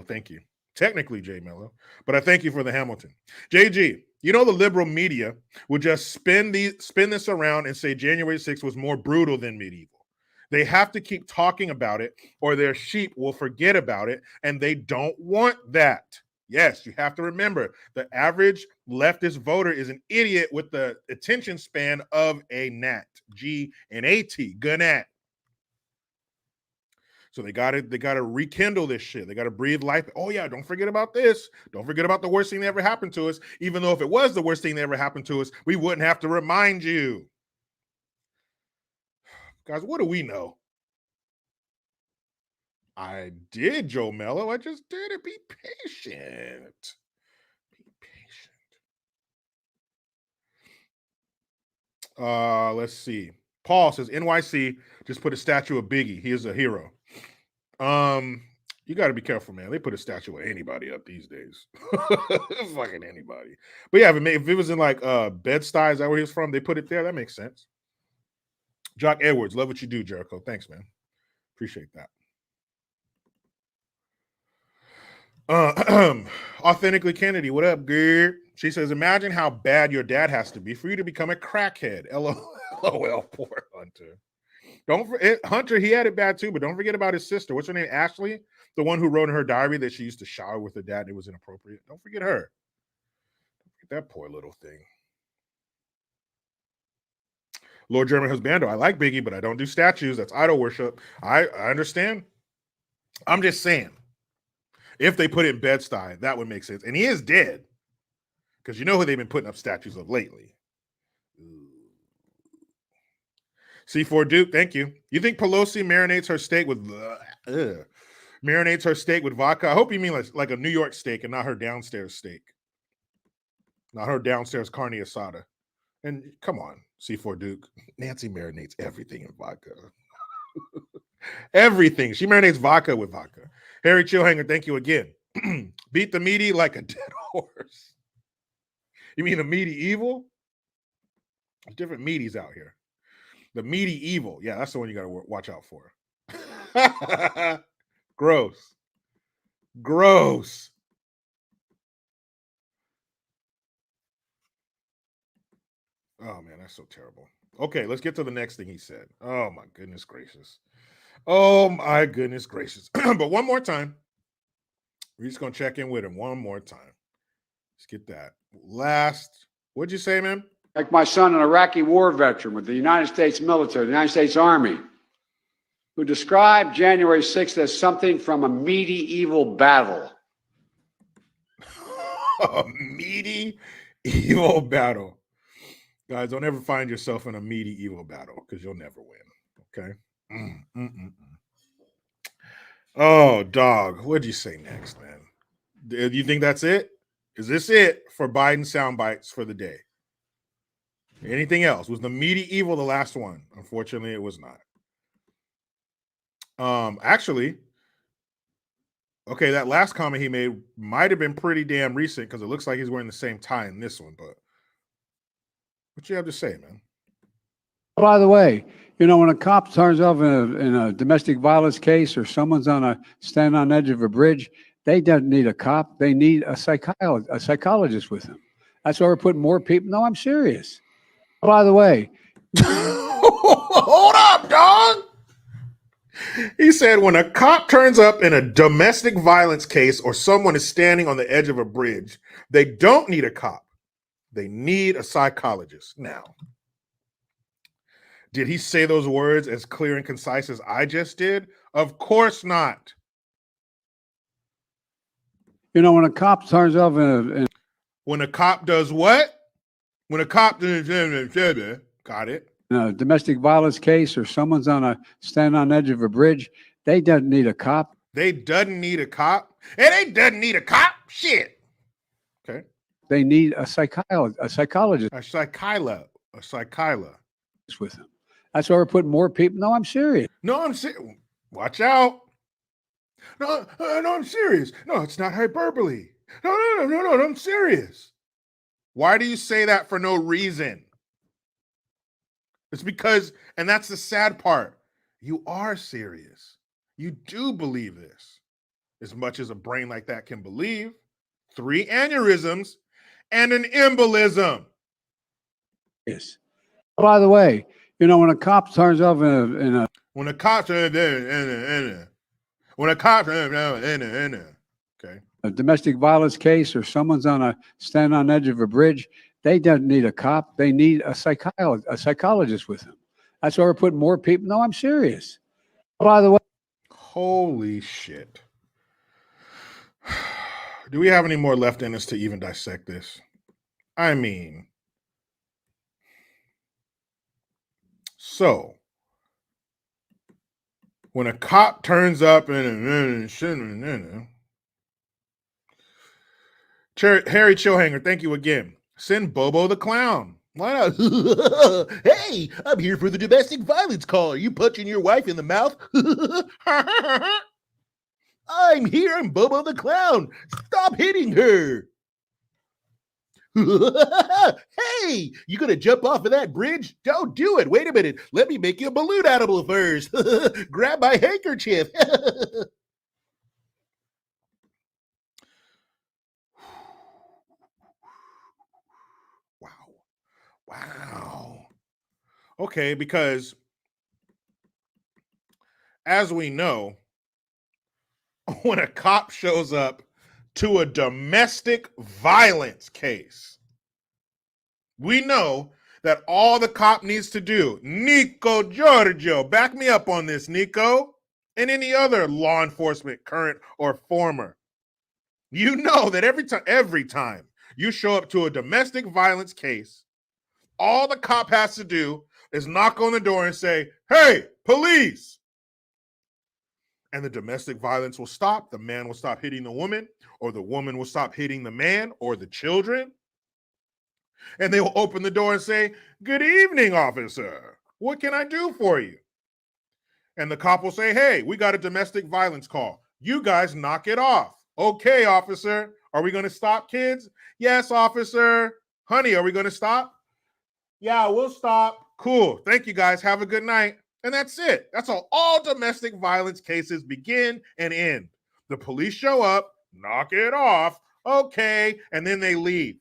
Speaker 1: thank you. Technically Jay Mello, but I thank you for the Hamilton. JG, you know the liberal media would just spin this around and say January 6th was more brutal than medieval. They have to keep talking about it or their sheep will forget about it, and they don't want that. Yes, you have to remember the average leftist voter is an idiot with the attention span of a gnat. G-N-A-T, gnat. So they gotta rekindle this shit. They gotta breathe life. Oh yeah, don't forget about this. Don't forget about the worst thing that ever happened to us. Even though if it was the worst thing that ever happened to us, we wouldn't have to remind you. Guys, what do we know? I did, Joe Mello. I just did it. Be patient. Be patient. Let's see. Paul says NYC just put a statue of Biggie. He is a hero. You got to be careful, man. They put a statue of anybody up these days. Fucking anybody. But yeah, if it was in like Bed-Stuy, is that where he was from? They put it there. That makes sense. Jock Edwards, love what you do, Jericho. Thanks, man. Appreciate that. Authentically Kennedy, what up, girl? She says, imagine how bad your dad has to be for you to become a crackhead. LOL, poor Hunter. Don't forget, Hunter, he had it bad too, but don't forget about his sister. What's her name? Ashley, the one who wrote in her diary that she used to shower with her dad and it was inappropriate. Don't forget her. Don't forget that poor little thing. Lord German Husbando, I like Biggie, but I don't do statues. That's idol worship. I understand. I'm just saying, if they put it in Bed-Stuy, that would make sense. And he is dead. Because you know who they've been putting up statues of lately. C4 Duke, thank you. You think Pelosi marinates her steak with vodka? I hope you mean like a New York steak and not her downstairs steak. Not her downstairs carne asada. And come on, C4 Duke. Nancy marinates everything in vodka. Everything. She marinates vodka with vodka. Harry Chillhanger, thank you again. Beat the meaty like a dead horse. You mean a meaty evil? There's different meaties out here. The meaty evil. Yeah, that's the one you got to watch out for. Gross. Gross. Oh, man, that's so terrible. Okay, let's get to the next thing he said. Oh, my goodness gracious. Oh, my goodness gracious. But one more time. We're just going to check in with him one more time. Let's get that. Last, what'd you say, man?
Speaker 2: Like my son, an Iraqi war veteran with the United States military, the United States Army, who described January 6th as something from a medieval battle.
Speaker 1: A medieval battle. Guys, don't ever find yourself in a medieval battle because you'll never win. Okay? Oh, dog. What'd you say next, man? Do you think that's it? Is this it for Biden sound bites for the day? Anything else? Was the medieval the last one? Unfortunately, it was not. Actually, okay, that last comment he made might have been pretty damn recent because it looks like he's wearing the same tie in this one, but what you have to say, man?
Speaker 2: By the way, you know, when a cop turns off in a domestic violence case or someone's standing on the edge of a bridge, they don't need a cop. They need a psychologist with them. That's why we're putting more people. No, I'm serious. By the way,
Speaker 1: hold up, dog. He said when a cop turns up in a domestic violence case or someone is standing on the edge of a bridge, they don't need a cop. They need a psychologist. Now, did he say those words as clear and concise as I just did? Of course not.
Speaker 2: You know, when a cop turns up
Speaker 1: when a cop does what? When a cop got it.
Speaker 2: In a domestic violence case or someone's standing on the edge of a bridge, they don't need a cop.
Speaker 1: They doesn't need a cop. And they doesn't need a cop. Shit. Okay.
Speaker 2: They need a psychologist.
Speaker 1: A psychila.
Speaker 2: With them. That's why we're putting more people. No, I'm serious.
Speaker 1: No, I'm serious. Watch out. No, I'm serious. No, it's not hyperbole. No, I'm serious. Why do you say that for no reason? It's because, and that's the sad part, you are serious. You do believe this. As much as a brain like that can believe. 3 aneurysms and an embolism.
Speaker 2: Yes. By the way, you know, when a cop turns off
Speaker 1: when a cop okay.
Speaker 2: A domestic violence case or someone's standing on the edge of a bridge, they don't need a cop. They need a psychologist with them. That's why we're putting more people. No, I'm serious. By the way.
Speaker 1: Holy shit. Do we have any more left in us to even dissect this? I mean, so when a cop turns up in Harry Chillhanger, thank you again. Send Bobo the clown. Why not? Hey, I'm here for the domestic violence call. Are you punching your wife in the mouth?
Speaker 3: I'm here, I'm Bubba the Clown. Stop hitting her. Hey, you gonna jump off of that bridge? Don't do it. Wait a minute. Let me make you a balloon animal first. Grab my handkerchief.
Speaker 1: Wow. Wow. Okay, because as we know, when a cop shows up to a domestic violence case, we know that all the cop needs to do, Nico Giorgio, back me up on this, Nico, and any other law enforcement, current or former. You know that every time you show up to a domestic violence case, all the cop has to do is knock on the door and say, "Hey, police." And the domestic violence will stop. The man will stop hitting the woman, or the woman will stop hitting the man or the children. And they will open the door and say, "Good evening, officer. What can I do for you?" And the cop will say, "Hey, we got a domestic violence call. You guys knock it off." "Okay, officer. Are we going to stop, kids?" "Yes, officer." "Honey, are we going to stop?" "Yeah, we'll stop." "Cool. Thank you, guys. Have a good night." And that's it. That's how all domestic violence cases begin and end. The police show up, knock it off, okay, and then they leave.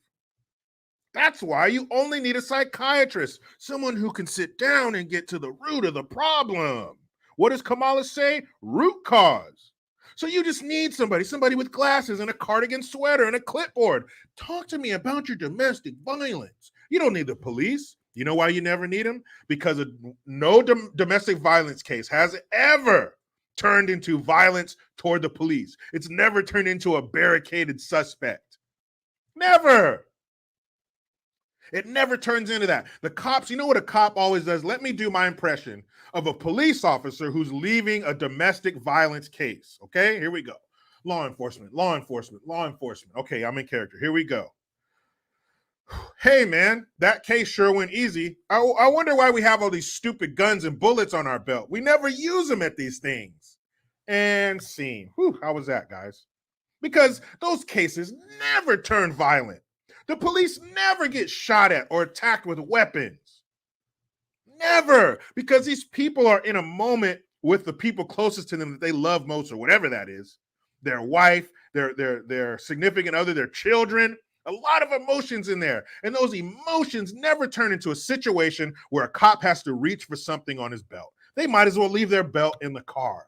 Speaker 1: That's why you only need a psychiatrist, someone who can sit down and get to the root of the problem. What does Kamala say? Root cause. So you just need somebody with glasses and a cardigan sweater and a clipboard. Talk to me about your domestic violence. You don't need the police. You know why you never need them? Because no domestic violence case has ever turned into violence toward the police. It's never turned into a barricaded suspect. Never. It never turns into that. The cops, you know what a cop always does? Let me do my impression of a police officer who's leaving a domestic violence case. Okay, here we go. Law enforcement, law enforcement, law enforcement. Okay, I'm in character. Here we go. "Hey, man, that case sure went easy. I wonder why we have all these stupid guns and bullets on our belt. We never use them at these things." And scene. Whew, how was that, guys? Because those cases never turn violent. The police never get shot at or attacked with weapons. Never. Because these people are in a moment with the people closest to them that they love most, or whatever that is. Their wife, their significant other, their children. A lot of emotions in there. And those emotions never turn into a situation where a cop has to reach for something on his belt. They might as well leave their belt in the car.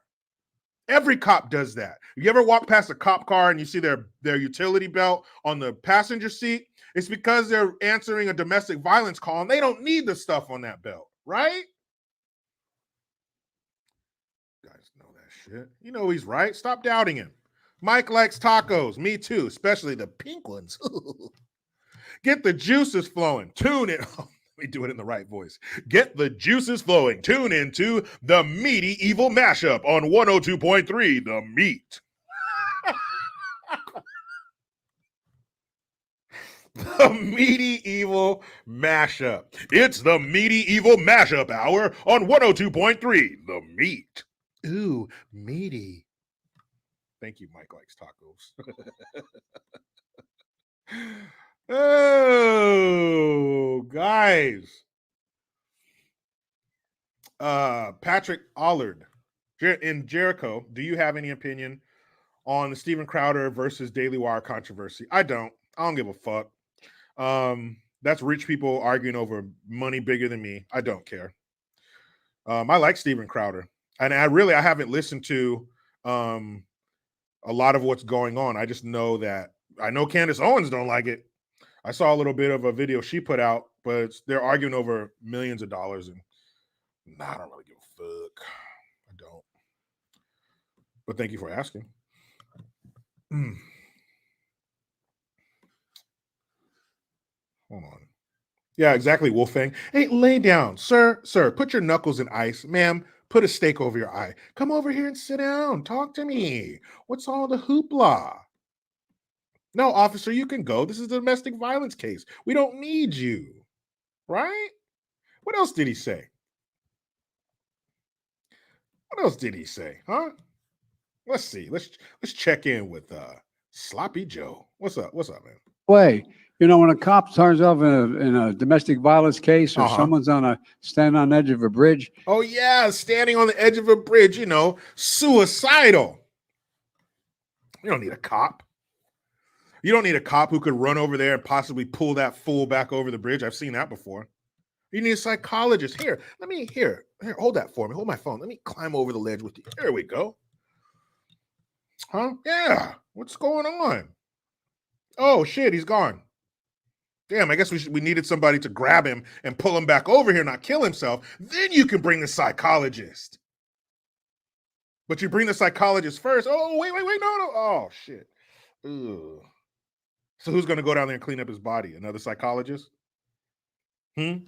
Speaker 1: Every cop does that. You ever walk past a cop car and you see their utility belt on the passenger seat? It's because they're answering a domestic violence call and they don't need the stuff on that belt, right? You guys know that shit. You know he's right. Stop doubting him. Mike likes tacos. Me too, especially the pink ones. Get the juices flowing. Tune in. Let me do it in the right voice. Get the juices flowing. Tune into the Meaty Evil Mashup on 102.3 The Meat. The Meaty Evil Mashup. It's the Meaty Evil Mashup Hour on 102.3 The Meat. Ooh, meaty. Thank you, Mike likes tacos. Oh, guys. Patrick Allard in Jericho, do you have any opinion on the Steven Crowder versus Daily Wire controversy? I don't give a fuck. That's rich people arguing over money bigger than me. I don't care. I like Steven Crowder, and I haven't listened to a lot of what's going on. I just know that I know Candace Owens don't like it. I saw a little bit of a video she put out, but they're arguing over millions of dollars, and I don't really give a fuck. I don't. But thank you for asking. Hold on. Yeah, exactly, Wolfgang. Hey, lay down. Sir, put your knuckles in ice. Ma'am, put a steak over your eye. Come over here and sit down. Talk to me. What's all the hoopla? No, officer, you can go. This is a domestic violence case. We don't need you. Right? What else did he say? What else did he say? Huh? Let's see. Let's check in with Sloppy Joe. What's up? What's up, man?
Speaker 2: Way, when a cop turns off in a domestic violence case or someone's standing on the edge of a bridge.
Speaker 1: Oh yeah, standing on the edge of a bridge, suicidal. You don't need a cop. You don't need a cop who could run over there and possibly pull that fool back over the bridge. I've seen that before. You need a psychologist. Here, hold that for me. Hold my phone. Let me climb over the ledge with you. There we go. Huh? Yeah. What's going on? Oh shit, he's gone. Damn, I guess we needed somebody to grab him and pull him back over here, not kill himself. Then you can bring the psychologist. But you bring the psychologist first. Oh, wait, no. Oh, shit. Ugh. So who's going to go down there and clean up his body? Another psychologist? And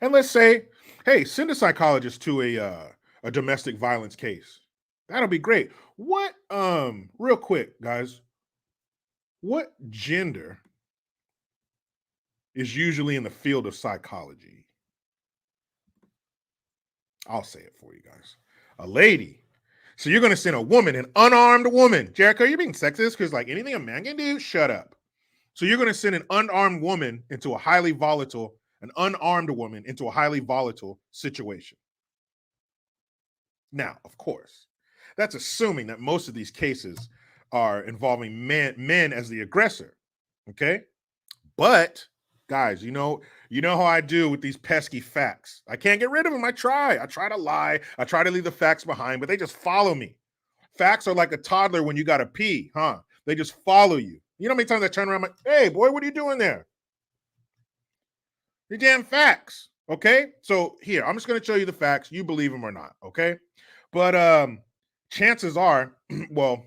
Speaker 1: let's say, hey, send a psychologist to a domestic violence case. That'll be great. What, real quick, guys, what gender is usually in the field of psychology? I'll say it for you guys. A lady. So you're going to send a woman, an unarmed woman. Jericho, you're being sexist because like anything a man can do, shut up. So you're going to send an unarmed woman into an unarmed woman into a highly volatile situation. Now, of course, that's assuming that most of these cases are involving men as the aggressor. Okay. But guys, you know how I do with these pesky facts. I can't get rid of them. I try to lie. I try to leave the facts behind, but they just follow me. Facts are like a toddler when you got to pee, huh? They just follow you. You know how many times I turn around, I'm like, hey, boy, what are you doing there? Your damn facts. Okay. So here, I'm just going to show you the facts. You believe them or not. Okay. But chances are, let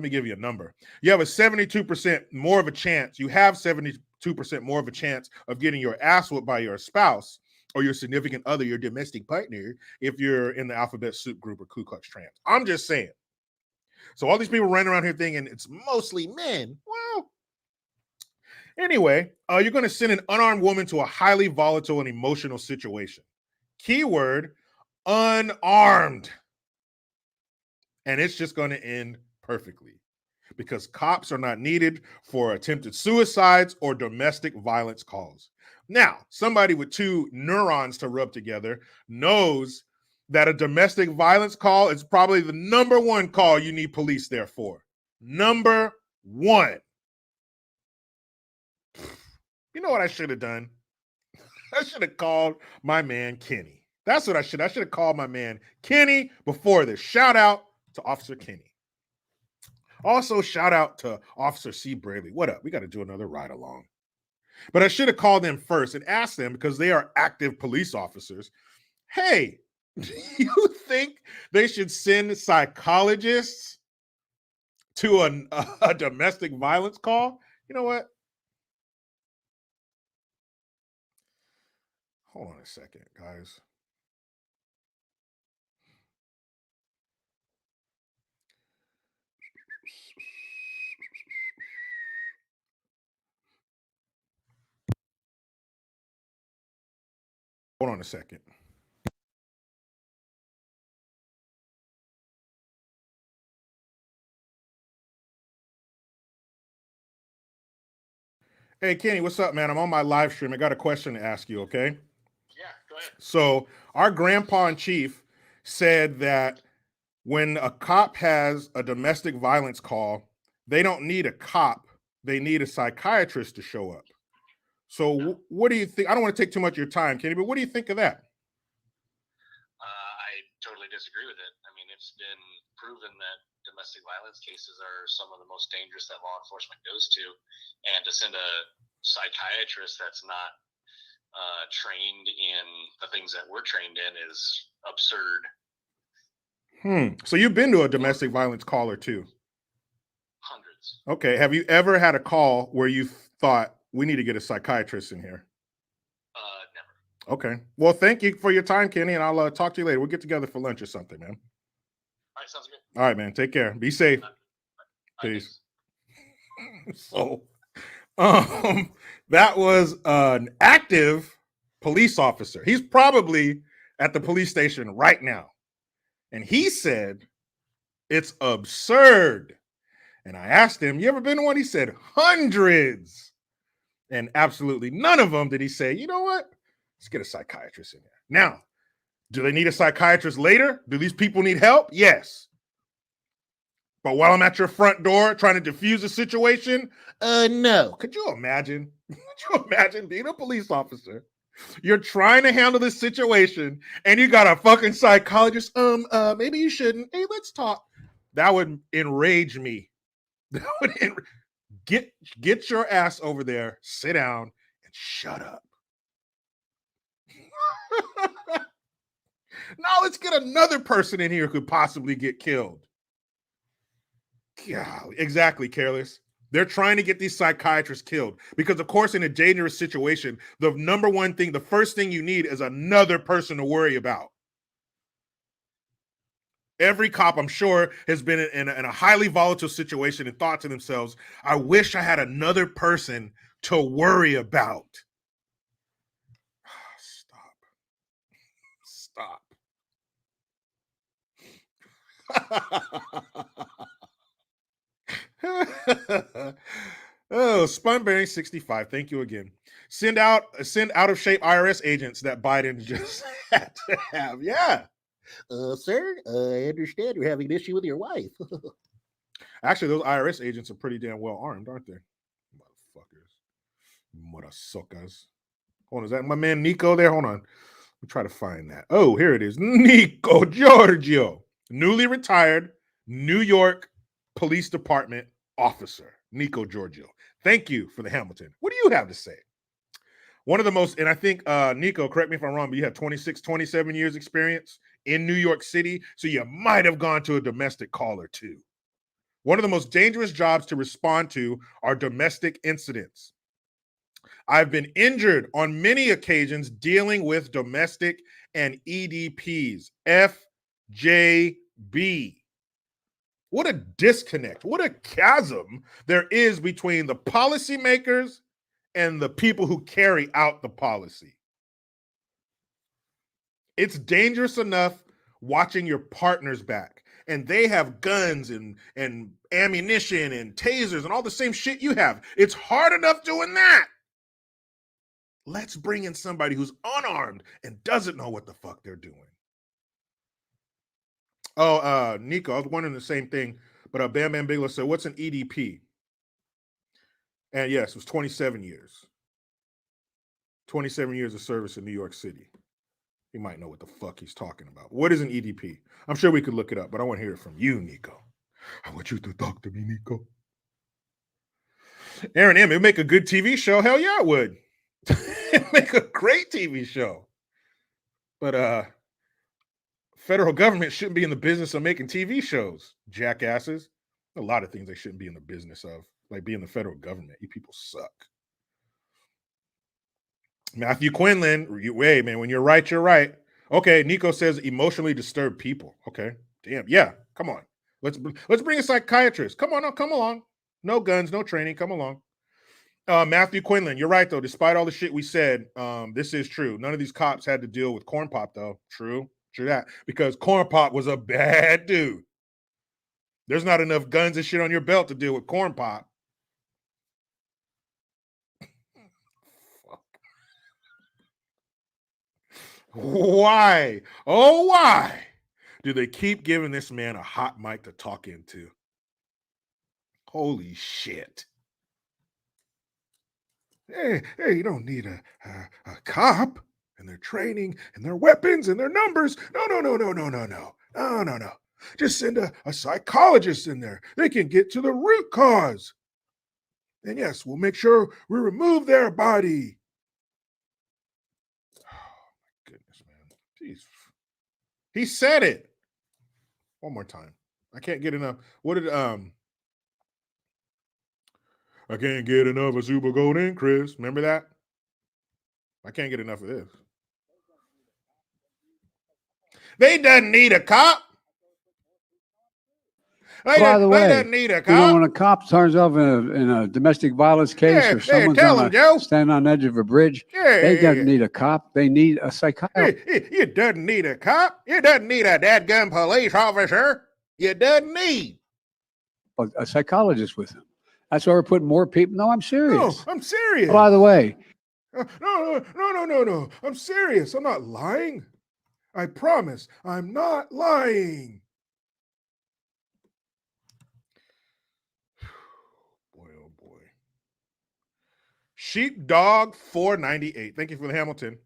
Speaker 1: me give you a number. You have a 72% more of a chance. You have 72% more of a chance of getting your ass whooped by your spouse or your significant other, your domestic partner, if you're in the alphabet soup group or Ku Klux Trans. I'm just saying. So all these people running around here thinking it's mostly men. Well, anyway, you're going to send an unarmed woman to a highly volatile and emotional situation. Keyword, unarmed. And it's just going to end perfectly because cops are not needed for attempted suicides or domestic violence calls. Now, somebody with two neurons to rub together knows that a domestic violence call is probably the number one call you need police there for. Number one. You know what I should have done? I should have called my man Kenny. That's what I should have called my man Kenny before this. Shout out to Officer Kenny. Also, shout out to Officer C. Braley. What up? We got to do another ride along. But I should have called them first and asked them, because they are active police officers, hey, do you think they should send psychologists to a domestic violence call? You know what? Hold on a second, guys. Hold on a second. Hey, Kenny, what's up, man? I'm on my live stream. I got a question to ask you, okay?
Speaker 4: Yeah, go ahead.
Speaker 1: So our grandpa in chief said that when a cop has a domestic violence call, they don't need a cop. They need a psychiatrist to show up. So what do you think? I don't want to take too much of your time, Kenny, but what do you think of that?
Speaker 4: I totally disagree with it. I mean, it's been proven that domestic violence cases are some of the most dangerous that law enforcement goes to. And to send a psychiatrist that's not trained in the things that we're trained in is absurd.
Speaker 1: So you've been to a domestic violence call or two?
Speaker 4: Hundreds.
Speaker 1: Okay. Have you ever had a call where you thought we need to get a psychiatrist in here?
Speaker 4: Never.
Speaker 1: Okay. Well, thank you for your time, Kenny, and I'll talk to you later. We'll get together for lunch or something, man.
Speaker 4: All right, sounds good.
Speaker 1: All right, man. Take care. Be safe. Peace. So, that was an active police officer. He's probably at the police station right now. And he said, it's absurd. And I asked him, you ever been to one? He said, hundreds. And absolutely none of them did he say, you know what? Let's get a psychiatrist in there. Now, do they need a psychiatrist later? Do these people need help? Yes. But while I'm at your front door trying to defuse the situation, no. Could you imagine? Could you imagine being a police officer? You're trying to handle this situation and you got a fucking psychologist. Maybe you shouldn't. Hey, let's talk. That would enrage me. That would get your ass over there, sit down, and shut up. Now let's get another person in here who could possibly get killed. Yeah, exactly, Careless. They're trying to get these psychiatrists killed because, of course, in a dangerous situation, the number one thing, the first thing you need is another person to worry about. Every cop, I'm sure, has been in a highly volatile situation and thought to themselves, I wish I had another person to worry about. Stop. Oh, Spunberry 65. Thank you again. Send out of shape IRS agents that Biden just had to have. Yeah.
Speaker 3: Sir, I understand you're having an issue with your wife.
Speaker 1: Actually, those IRS agents are pretty damn well armed, aren't they? Motherfuckers. Hold on, is that my man Nico there? Hold on. We'll try to find that. Oh, here it is. Nico Giorgio, newly retired New York Police Department officer. Nico Giorgio. Thank you for the Hamilton. What do you have to say? One of the most, and I think, Nico, correct me if I'm wrong, but you have 27 years experience in New York City, so you might have gone to a domestic call or two. One of the most dangerous jobs to respond to are domestic incidents. I've been injured on many occasions dealing with domestic and EDPs. FJB. What a disconnect. What a chasm there is between the policymakers and the people who carry out the policy. It's dangerous enough watching your partner's back, and they have guns and ammunition and tasers and all the same shit you have. It's hard enough doing that. Let's bring in somebody who's unarmed and doesn't know what the fuck they're doing. Oh, Nico, I was wondering the same thing, but Bam Bam Bigelow said, what's an EDP? And yes, it was 27 years. 27 years of service in New York City. He might know what the fuck he's talking about. What is an EDP? I'm sure we could look it up, but I want to hear it from you, Nico. I want you to talk to me, Nico. Aaron M., it'd make a good TV show. Hell yeah, it would. It'd make a great TV show. But federal government shouldn't be in the business of making TV shows, jackasses. A lot of things they shouldn't be in the business of, like being the federal government. You people suck. Matthew Quinlan, hey, man, when you're right, you're right. Okay, Nico says emotionally disturbed people. Okay, damn, yeah, come on. Let's bring a psychiatrist. Come on, come along. No guns, no training, come along. Matthew Quinlan, you're right, though. Despite all the shit we said, this is true. None of these cops had to deal with Corn Pop, though. True that. Because Corn Pop was a bad dude. There's not enough guns and shit on your belt to deal with Corn Pop. Why? Oh, why do they keep giving this man a hot mic to talk into? Holy shit. Hey, you don't need a cop and their training and their weapons and their numbers. No. Just send a psychologist in there. They can get to the root cause. And yes, we'll make sure we remove their body. Jeez. He said it. One more time. I can't get enough. What did I can't get enough of Super Golden Chris. Remember that? I can't get enough of this. They doesn't need a cop.
Speaker 2: By the way,
Speaker 3: doesn't need a
Speaker 2: you know,
Speaker 3: cop.
Speaker 2: when a cop turns up in a domestic violence case
Speaker 3: Yeah,
Speaker 2: or someone's
Speaker 3: tell
Speaker 2: on
Speaker 3: him, Joe.
Speaker 2: standing on the edge of a bridge, they don't need a cop. They need a psychiatrist.
Speaker 3: You doesn't need a cop. You doesn't need a dadgum police officer. You doesn't need.
Speaker 2: A psychologist with him. That's why we're putting more people. No, I'm
Speaker 3: No,
Speaker 2: serious.
Speaker 3: I'm serious.
Speaker 2: By the way,
Speaker 3: No. I'm serious. I'm not lying. I promise. I'm not lying. Boy, oh boy. Sheepdog 498. Thank you for the Hamilton.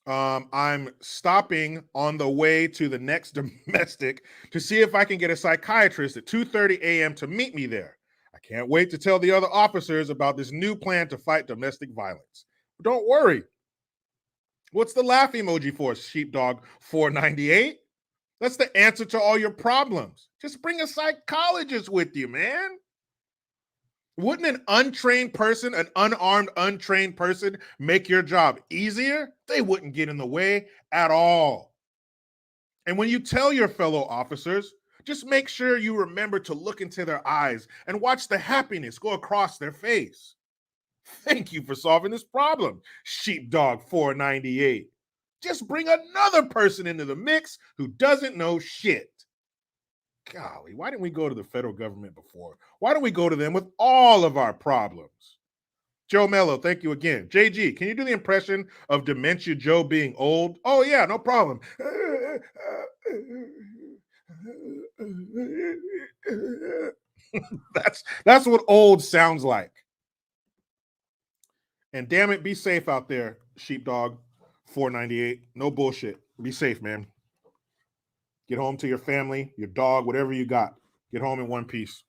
Speaker 3: I'm stopping on the way to the next domestic to see if I can get a psychiatrist at 2:30 a.m. to meet me there. I can't wait to tell the other officers about this new plan to fight domestic violence. But don't worry. What's the laugh emoji for, Sheepdog 498? That's the answer to all your problems. Just bring a psychologist with you, man. Wouldn't an untrained person, an unarmed, untrained person, make your job easier? They wouldn't get in the way at all. And when you tell your fellow officers, just make sure you remember to look into their eyes and watch the happiness go across their face. Thank you for solving this problem, Sheepdog 498. Just bring another person into the mix who doesn't know shit. Golly, why didn't we go to the federal government before? Why don't we go to them with all of our problems? Joe Mello, thank you again. JG, can you do the impression of Dementia Joe being old? Oh, yeah, no problem. That's what old sounds like. And damn it, be safe out there, Sheepdog 498. No bullshit. Be safe, man. Get home to your family, your dog, whatever you got. Get home in one piece.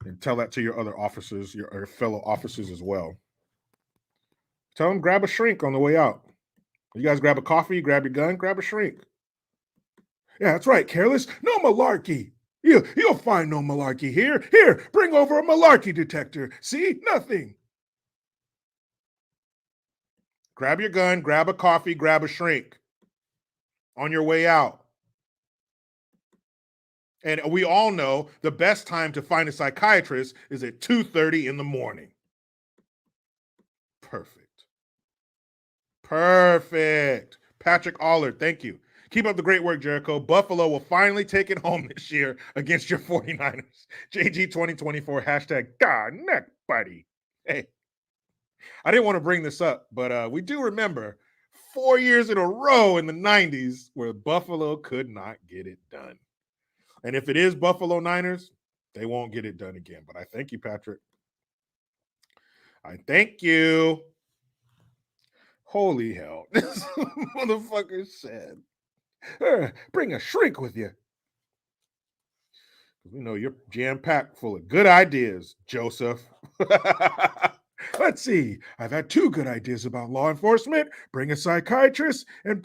Speaker 3: And tell that to your other officers, your fellow officers as well. Tell them grab a shrink on the way out. You guys grab a coffee, grab your gun, grab a shrink. Yeah, that's right, Careless. No malarkey. You'll find no malarkey here. Here, bring over a malarkey detector. See? Nothing. Grab your gun, grab a coffee, grab a shrink on your way out. And we all know the best time to find a psychiatrist is at 2:30 in the morning. Perfect. Patrick Allard, thank you. Keep up the great work, Jericho. Buffalo will finally take it home this year against your 49ers. JG 2024, hashtag God neck, buddy. Hey, I didn't want to bring this up, but we do remember 4 years in a row in the 90s where Buffalo could not get it done. And if it is Buffalo Niners, they won't get it done again. But I thank you, Patrick. I thank you. Holy hell. This motherfucker said, bring a shrink with you. We know you're jam-packed full of good ideas, Joseph. Let's see. I've had 2 good ideas about law enforcement. Bring a psychiatrist and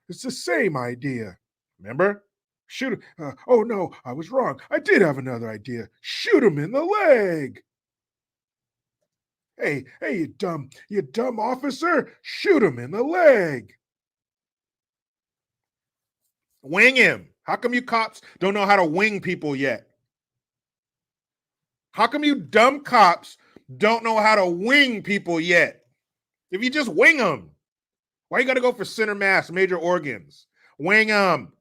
Speaker 3: it's the same idea. Remember? Shoot him. Oh, no, I was wrong. I did have another idea. Shoot him in the leg. Hey, you dumb officer. Shoot him in the leg. Wing him. How come you cops don't know how to wing people yet? How come you dumb cops don't know how to wing people yet? If you just wing them, why you got to go for center mass, major organs? Wing them.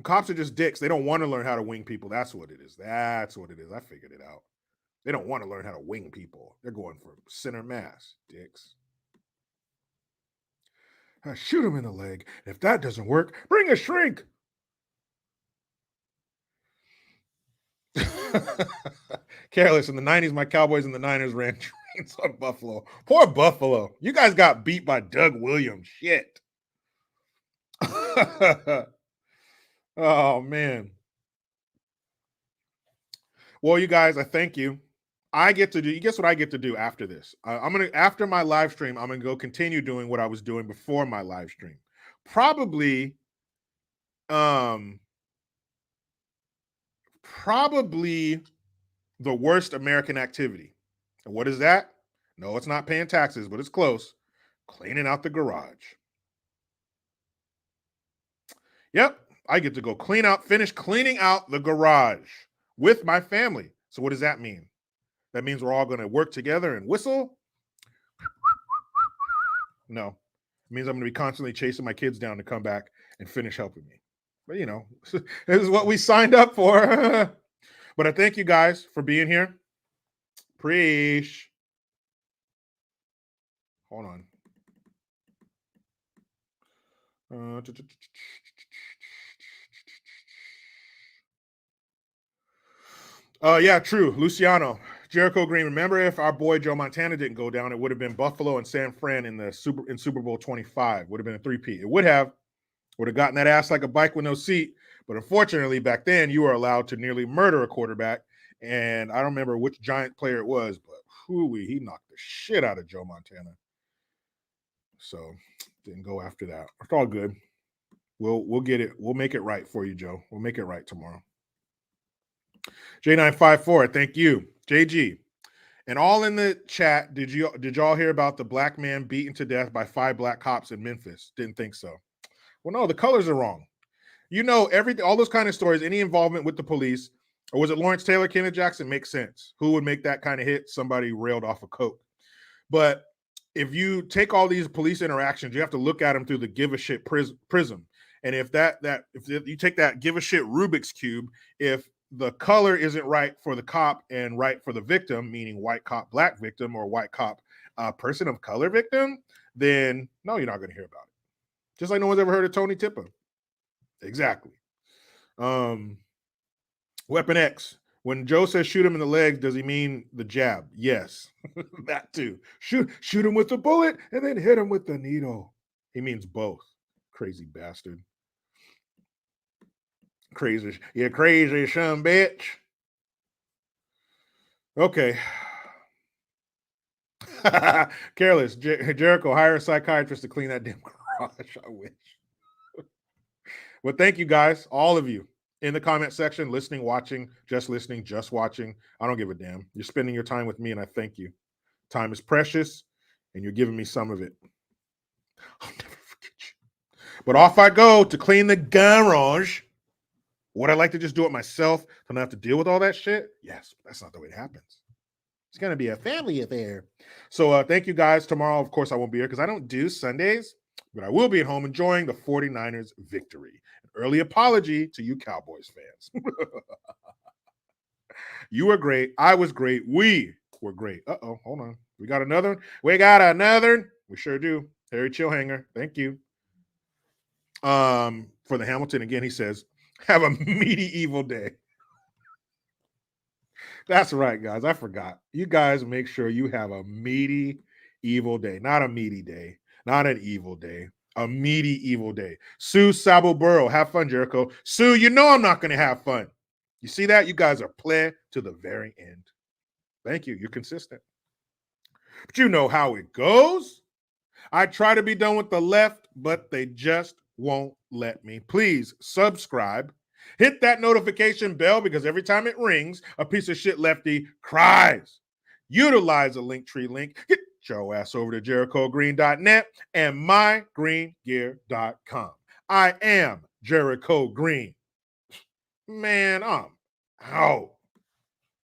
Speaker 3: Cops are just dicks. They don't want to learn how to wing people. That's what it is. I figured it out. They don't want to learn how to wing people. They're going for center mass, dicks. Shoot him in the leg. If that doesn't work, bring a shrink. Careless. In the 90s, my Cowboys and the Niners ran trains on Buffalo. Poor Buffalo. You guys got beat by Doug Williams. Shit. Oh, man. Well, you guys, I thank you. Guess what I get to do after this? After my live stream, I'm going to go continue doing what I was doing before my live stream. Probably the worst American activity. And what is that? No, it's not paying taxes, but it's close. Cleaning out the garage. Yep, I get to go finish cleaning out the garage with my family. So what does that mean? That means we're all going to work together and whistle? No. It means I'm going to be constantly chasing my kids down to come back and finish helping me. But, you know, this is what we signed up for. But I thank you guys for being here. Preach. Hold on. Yeah, true. Luciano, Jericho Green. Remember, if our boy Joe Montana didn't go down, it would have been Buffalo and San Fran in Super Bowl 25. Would have been a 3-peat. It would have gotten that ass like a bike with no seat. But unfortunately, back then you were allowed to nearly murder a quarterback. And I don't remember which Giant player it was, but he knocked the shit out of Joe Montana. So didn't go after that. It's all good. We'll get it. We'll make it right for you, Joe. We'll make it right tomorrow. J954, thank you. JG. And all in the chat, did y'all hear about the black man beaten to death by 5 black cops in Memphis? Didn't think so. Well, no, the colors are wrong. You know, all those kind of stories, any involvement with the police, or was it Lawrence Taylor, Kenneth Jackson, makes sense. Who would make that kind of hit? Somebody railed off a coke. But if you take all these police interactions, you have to look at them through the give a shit prism. And if you take that give a shit Rubik's cube, if the color isn't right for the cop and right for the victim, meaning white cop, black victim, or white cop, person of color victim, then no, you're not going to hear about it. Just like no one's ever heard of Tony Tippa. Exactly. Weapon X. When Joe says shoot him in the legs, does he mean the jab? Yes, that too. Shoot him with the bullet and then hit him with the needle. He means both. Crazy bastard. Crazy. You crazy son bitch. Okay. Careless. Jericho, hire a psychiatrist to clean that damn garage. I wish. Well, thank you guys, all of you in the comment section, listening, watching, just listening, just watching. I don't give a damn. You're spending your time with me, and I thank you. Time is precious, and you're giving me some of it. I'll never forget you. But off I go to clean the garage. Would I like to just do it myself? So I don't have to deal with all that shit? Yes, but that's not the way it happens. It's going to be a family affair. So thank you guys. Tomorrow, of course, I won't be here because I don't do Sundays, but I will be at home enjoying the 49ers victory. An early apology to you Cowboys fans. You were great. I was great. We were great. Uh-oh, hold on. We got another. We sure do. Harry Chillhanger. Thank you. For the Hamilton, again, he says, have a medieval day. That's right, guys. I forgot. You guys make sure you have a medieval day. Not a meaty day. Not an evil day. A medieval day. Sue Saboburo. Have fun, Jericho. Sue, you know I'm not going to have fun. You see that? You guys are play to the very end. Thank you. You're consistent. But you know how it goes. I try to be done with the left, but they just won't let me. Please subscribe. Hit that notification bell because every time it rings, a piece of shit lefty cries. Utilize the Linktree link. Get your ass over to JerichoGreen.net and MyGreenGear.com. I am Jericho Green. Man, I'm out.